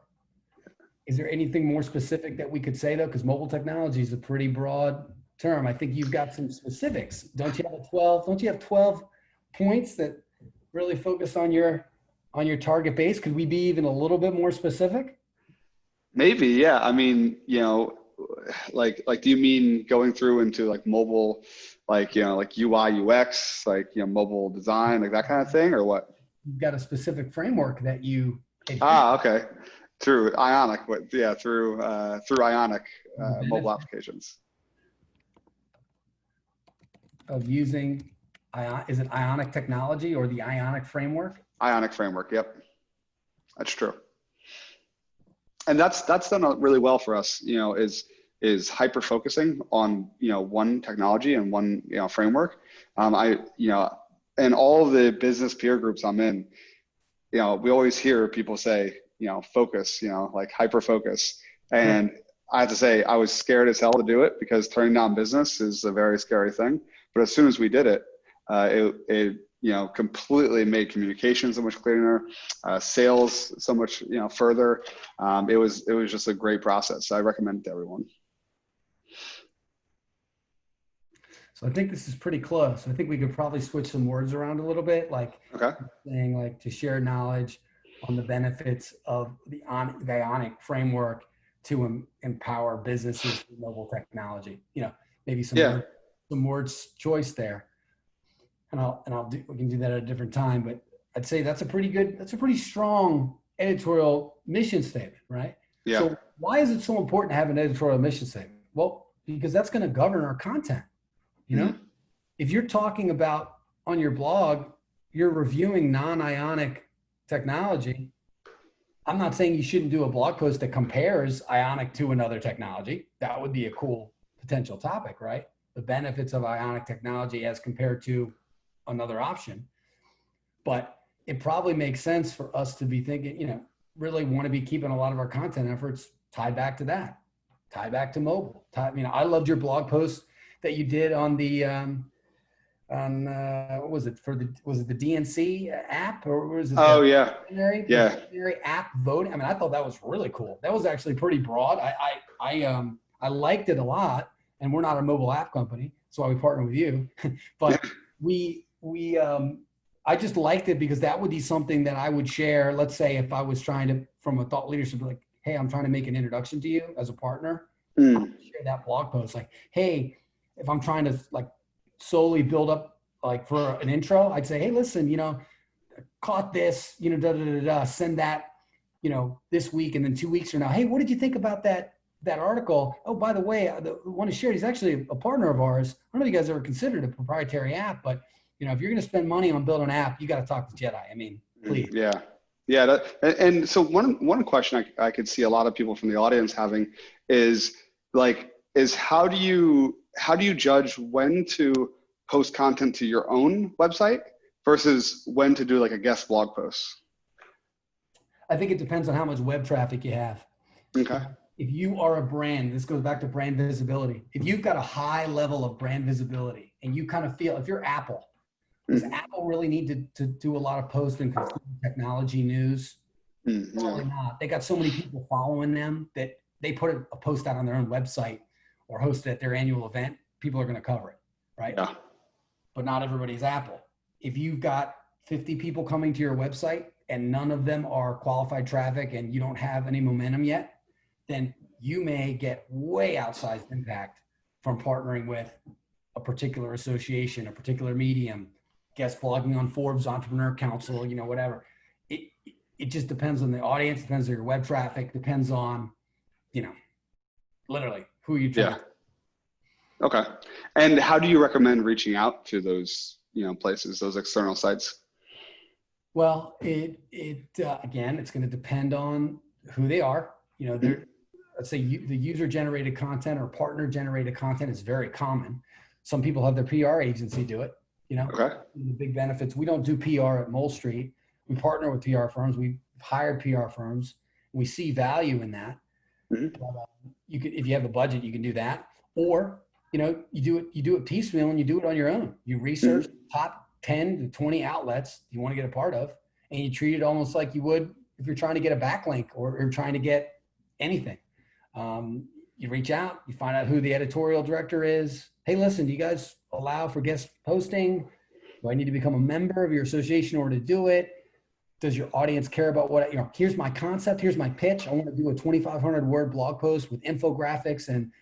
S2: Is there anything more specific that we could say though? Because mobile technology is a pretty broad term. I think you've got some specifics. Don't you have 12 points that really focus on your target base? Could we be even a little bit more specific?
S1: Maybe, yeah. I mean, like do you mean going through into like mobile, like UI, UX, mobile design, like that kind of thing, or what?
S2: You've got a specific framework that you
S1: okay. Through Ionic, through Ionic mobile applications.
S2: Of using, is it Ionic technology or the Ionic framework?
S1: Ionic framework, yep. That's true. And that's done really well for us, is hyper focusing on, one technology and one, framework. And all the business peer groups I'm in, we always hear people say, focus, like hyper focus. And I have to say, I was scared as hell to do it because turning down business is a very scary thing. But as soon as we did it, it completely made communication so much clearer, sales so much, further. It was just a great process. So I recommend it to everyone.
S2: So I think this is pretty close. I think we could probably switch some words around a little bit, saying like to share knowledge on the benefits of the Ionic framework to empower businesses with mobile technology. Maybe some words choice there. And we can do that at a different time, but I'd say that's a pretty strong editorial mission statement, right?
S1: Yeah.
S2: So why is it so important to have an editorial mission statement? Well, because that's going to govern our content. If you're talking about on your blog, you're reviewing non-Ionic technology. I'm not saying you shouldn't do a blog post that compares Ionic to another technology. That would be a cool potential topic, right? The benefits of Ionic technology as compared to another option. But it probably makes sense for us to be thinking, really want to be keeping a lot of our content efforts tied back to that, tied back to mobile. I loved your blog post that you did on the what was it was it the DNC app, or was it
S1: Oh
S2: the
S1: yeah. Yeah.
S2: preliminary app voting? I mean, I thought that was really cool. That was actually pretty broad. I liked it a lot, and we're not a mobile app company, so we partner with you. But I just liked it because that would be something that I would share. Let's say if I was trying to, from a thought leadership, like, hey, I'm trying to make an introduction to you as a partner. I would share that blog post, like, hey, if I'm trying to like solely build up like for an intro, I'd say, hey, listen, caught this, send that, this week, and then 2 weeks from now, hey, what did you think about that article? Oh, by the way, the one I shared, he's actually a partner of ours. I don't know if you guys ever considered a proprietary app, but if you're going to spend money on building an app, you got to talk to Jedi. I mean, please.
S1: Yeah. Yeah. And so one question I could see a lot of people from the audience having is how do you judge when to post content to your own website versus when to do like a guest blog post?
S2: I think it depends on how much web traffic you have.
S1: Okay.
S2: If you are a brand, this goes back to brand visibility. If you've got a high level of brand visibility and you kind of feel, if you're Apple, does Apple really need to do a lot of posts in consumer technology news? Probably not. They got so many people following them that they put a post out on their own website or host it at their annual event. People are going to cover it, right?
S1: Yeah.
S2: But not everybody's Apple. If you've got 50 people coming to your website and none of them are qualified traffic and you don't have any momentum yet, then you may get way outsized impact from partnering with a particular association, a particular medium, guest blogging on Forbes, Entrepreneur Council, whatever. It just depends on the audience, depends on your web traffic, depends on, literally who you trying.
S1: Yeah. Okay. And how do you recommend reaching out to those, places, those external sites?
S2: Well, again, it's going to depend on who they are. Let's say the user-generated content or partner-generated content is very common. Some people have their PR agency do it.
S1: Okay.
S2: The big benefits. We don't do PR at Molestreet. We partner with PR firms. We've hired PR firms. We see value in that. But, if you have the budget, you can do that. Or you do it piecemeal and you do it on your own. You research top 10 to 20 outlets you want to get a part of, and you treat it almost like you would if you're trying to get a backlink or you're trying to get anything. You reach out, you find out who the editorial director is. Hey, listen, do you guys allow for guest posting? Do I need to become a member of your association in order to do it? Does your audience care about here's my concept, here's my pitch. I want to do a 2,500 word blog post with infographics and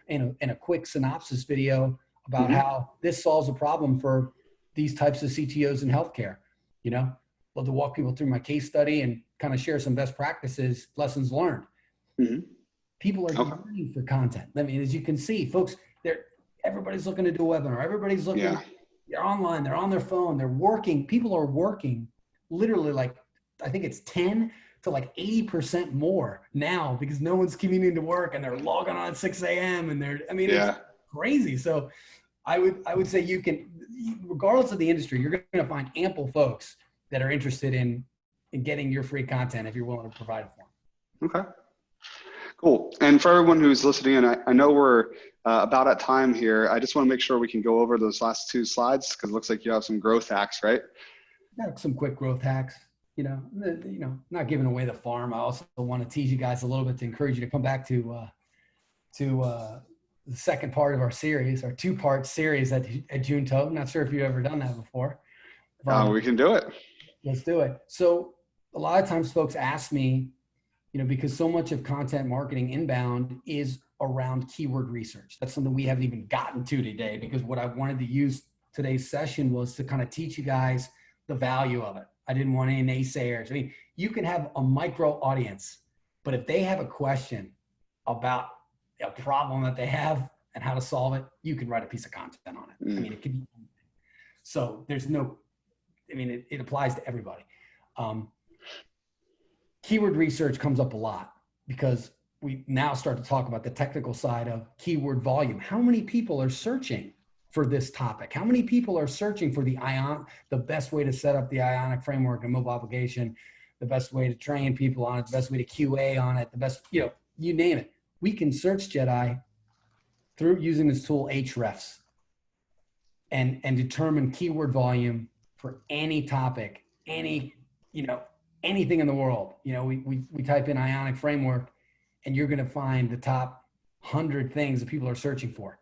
S2: a quick synopsis video about how this solves a problem for these types of CTOs in healthcare. Love to walk people through my case study and kind of share some best practices, lessons learned. People are looking for content. I mean, as you can see, folks, everybody's looking to do a webinar. Everybody's looking, they're online, they're on their phone, they're working. People are working literally I think it's 10 to 80% more now because no one's commuting to work and they're logging on at 6 a.m. and it's crazy. So I would say you can, regardless of the industry, you're going to find ample folks that are interested in getting your free content if you're willing to provide it for them.
S1: Okay. Cool. And for everyone who's listening, and I know we're about at time here, I just want to make sure we can go over those last two slides because it looks like you have some growth hacks, right?
S2: Got some quick growth hacks. Not giving away the farm. I also want to tease you guys a little bit to encourage you to come back to the second part of our series, our two-part series at Junto. I'm not sure if you've ever done that before.
S1: We can do it.
S2: Let's do it. So a lot of times folks ask me, because so much of content marketing inbound is around keyword research. That's something we haven't even gotten to today because what I wanted to use today's session was to kind of teach you guys the value of it. I didn't want any naysayers. I mean, you can have a micro audience, but if they have a question about a problem that they have and how to solve it, you can write a piece of content on it. I mean, it could be, so there's it applies to everybody. Keyword research comes up a lot because we now start to talk about the technical side of keyword volume. How many people are searching for this topic? How many people are searching for the best way to set up the Ionic framework and mobile application, the best way to train people on it, the best way to QA on it, the best, you name it. We can search Jedi through using this tool Ahrefs. and determine keyword volume for any topic, any, anything in the world. We type in Ionic framework and you're going to find the top 100 things that people are searching for.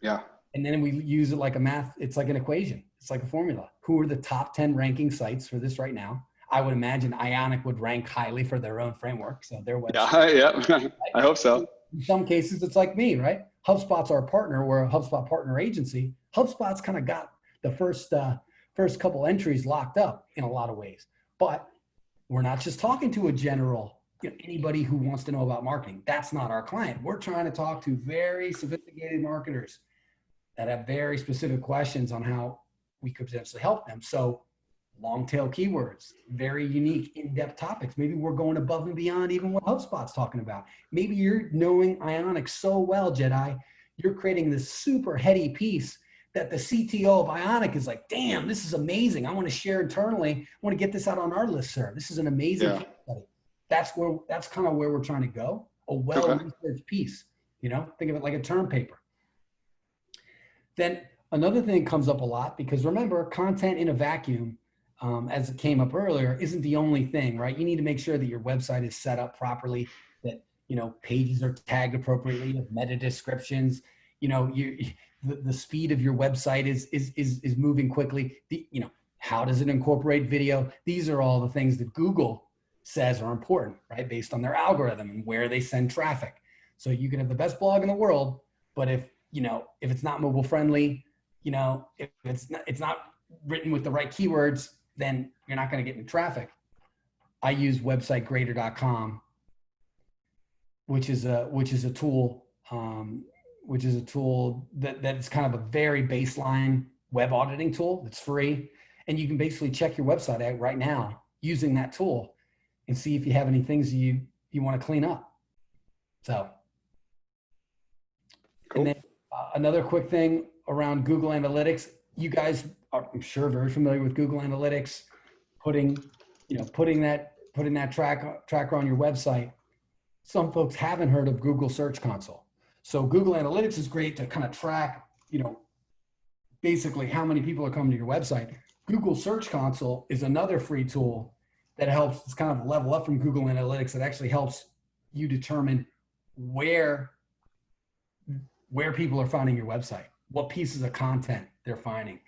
S1: Yeah.
S2: And then we use it like a math. It's like an equation. It's like a formula. Who are the top 10 ranking sites for this right now? I would imagine Ionic would rank highly for their own framework. So their website.
S1: Yeah. I hope so.
S2: In some cases, it's like me, right? HubSpot's our partner. We're a HubSpot partner agency. HubSpot's kind of got the first couple entries locked up in a lot of ways. But we're not just talking to a general, anybody who wants to know about marketing. That's not our client. We're trying to talk to very sophisticated marketers that have very specific questions on how we could potentially help them. So long tail keywords, very unique, in-depth topics. Maybe we're going above and beyond even what HubSpot's talking about. Maybe you're knowing Ionic so well, Jedi, you're creating this super heady piece that the CTO of Ionic is like, damn, this is amazing. I want to share internally. I want to get this out on our listserv. This is an amazing case study. That's kind of where we're trying to go. A well-researched piece, think of it like a term paper. Then another thing comes up a lot because remember, content in a vacuum, as it came up earlier, isn't the only thing, right? You need to make sure that your website is set up properly, that, pages are tagged appropriately, with meta descriptions, the speed of your website is moving quickly. How does it incorporate video? These are all the things that Google says are important, right? Based on their algorithm and where they send traffic. So you can have the best blog in the world, but if it's not mobile friendly, if it's not written with the right keywords, then you're not going to get any traffic. I use websitegrader.com, which is a tool that's kind of a very baseline web auditing tool. It's free. And you can basically check your website out right now using that tool and see if you have any things you want to clean up. So, cool. And then another quick thing around Google Analytics. You guys are, I'm sure, very familiar with Google Analytics, putting that tracker on your website. Some folks haven't heard of Google Search Console. So Google Analytics is great to kind of track, basically how many people are coming to your website. Google Search Console is another free tool that helps. It's kind of a level up from Google Analytics. It actually helps you determine where people are finding your website, what pieces of content they're finding,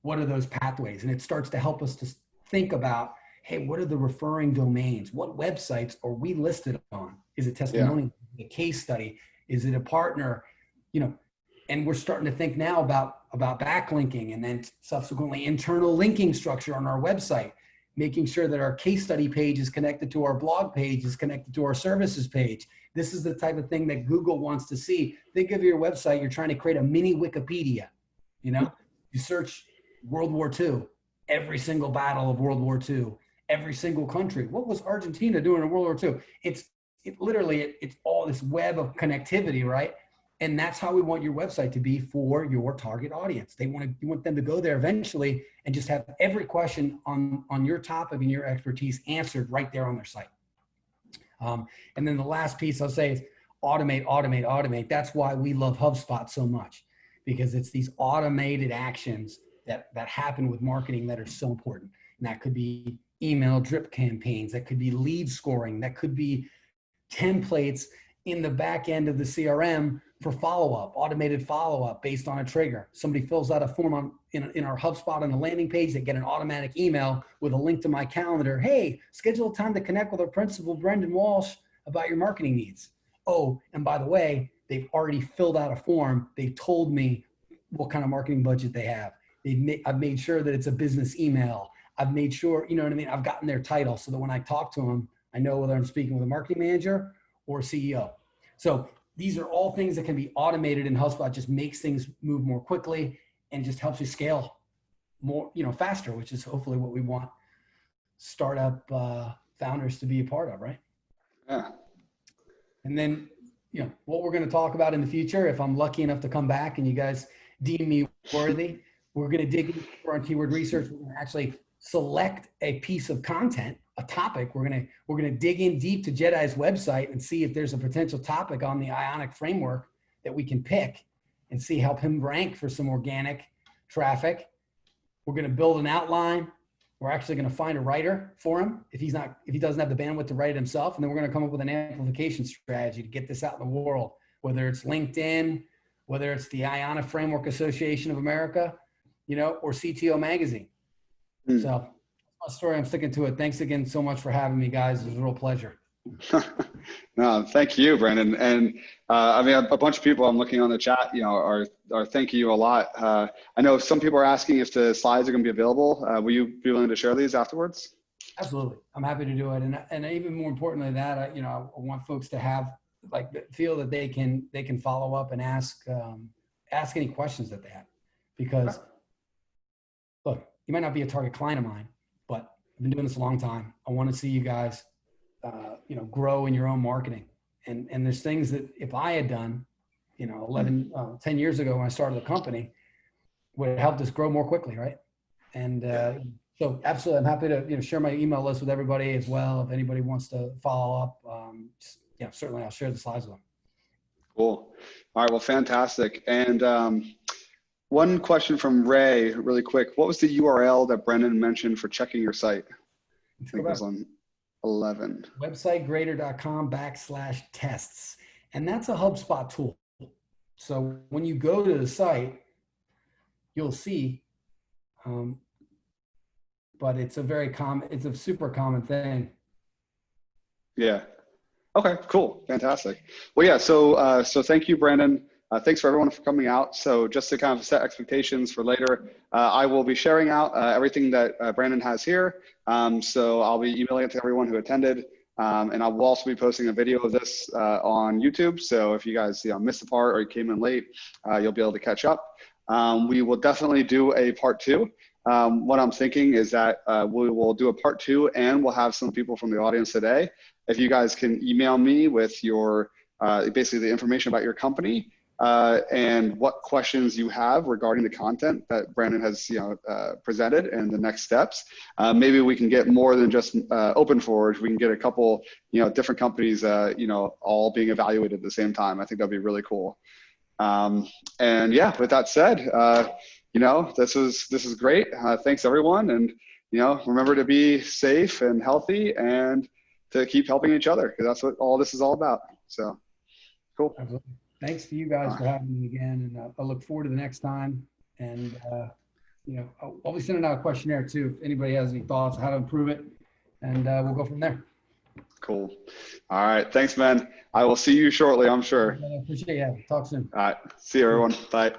S2: what are those pathways? And it starts to help us to think about, hey, what are the referring domains? What websites are we listed on? Is it testimonial? A case study? Is it a partner? And we're starting to think now about backlinking and then subsequently internal linking structure on our website, making sure that our case study page is connected to our blog page, is connected to our services page. This is the type of thing that Google wants to see. Think of your website, you're trying to create a mini Wikipedia. You search World War II, every single battle of World War II, every single country. What was Argentina doing in World War II? It's all this web of connectivity, right? And that's how we want your website to be for your target audience. You want them to go there eventually and just have every question on your topic and your expertise answered right there on their site. And then the last piece I'll say is automate. That's why we love HubSpot so much, because it's these automated actions that happen with marketing that are so important. And that could be email drip campaigns, that could be lead scoring, that could be templates in the back end of the CRM for follow-up, automated follow-up based on a trigger. Somebody fills out a form in our HubSpot on the landing page, they get an automatic email with a link to my calendar. Hey, schedule a time to connect with our principal, Brendan Walsh, about your marketing needs. Oh, and by the way, they've already filled out a form. They've told me what kind of marketing budget they have. I've made sure that it's a business email. I've made sure, I've gotten their title so that when I talk to them, I know whether I'm speaking with a marketing manager or a CEO. So these are all things that can be automated in HubSpot. Just makes things move more quickly and just helps you scale more, faster, which is hopefully what we want startup founders to be a part of, right?
S1: Yeah.
S2: And then, what we're going to talk about in the future, if I'm lucky enough to come back and you guys deem me worthy, we're going to dig deeper on keyword research. We're going to actually select a piece of content, a topic. We're going to dig in deep to Jedi's website and see if there's a potential topic on the Ionic framework that we can pick and see, help him rank for some organic traffic. We're going to build an outline. We're actually going to find a writer for him if he doesn't have the bandwidth to write it himself. And then we're going to come up with an amplification strategy to get this out in the world, whether it's LinkedIn, whether it's the IANA Framework Association of America, or CTO Magazine. So that's my story. I'm sticking to it. Thanks again so much for having me, guys. It was a real pleasure.
S1: No, thank you, Brendan. And I mean, a bunch of people I'm looking on the chat, are thanking you a lot. I know some people are asking if the slides are going to be available. Will you be willing to share these afterwards?
S2: Absolutely. I'm happy to do it. And even more importantly than that, I want folks to have feel that they can follow up and ask any questions that they have, because look, you might not be a target client of mine, but I've been doing this a long time. I want to see you guys grow in your own marketing. And there's things that if I had done, 10 years ago when I started the company, would have helped us grow more quickly, right? And so absolutely, I'm happy to share my email list with everybody as well. If anybody wants to follow up, certainly I'll share the slides with them.
S1: Cool. All right, well, fantastic. And one question from Ray, really quick. What was the URL that Brendan mentioned for checking your site? I think it was on 11.
S2: Websitegrader.com/tests. And that's a HubSpot tool. So when you go to the site, you'll see, but it's a super common thing.
S1: Yeah. Okay, cool. Fantastic. Well, yeah, so thank you, Brandon. Thanks for everyone for coming out. So just to kind of set expectations for later, I will be sharing out everything that Brandon has here. So I'll be emailing it to everyone who attended. And I will also be posting a video of this on YouTube. So if you guys missed the part or you came in late, you'll be able to catch up. We will definitely do a part 2. What I'm thinking is that we will do a part 2 and we'll have some people from the audience today. If you guys can email me with your, basically the information about your company and what questions you have regarding the content that Brandon has presented and the next steps. Maybe we can get more than just open forward. We can get a couple different companies all being evaluated at the same time. I think that'd be really cool. And yeah, with that said, this is great. Thanks everyone, and remember to be safe and healthy and to keep helping each other, because that's what all this is all about. So cool.
S2: Absolutely. Thanks to you guys for having me again, and I look forward to the next time. And I'll be sending out a questionnaire too if anybody has any thoughts on how to improve it, and we'll go from there.
S1: Cool. All right. Thanks, man. I will see you shortly, I'm sure.
S2: I appreciate it. Talk soon.
S1: All right. See you, everyone. Bye.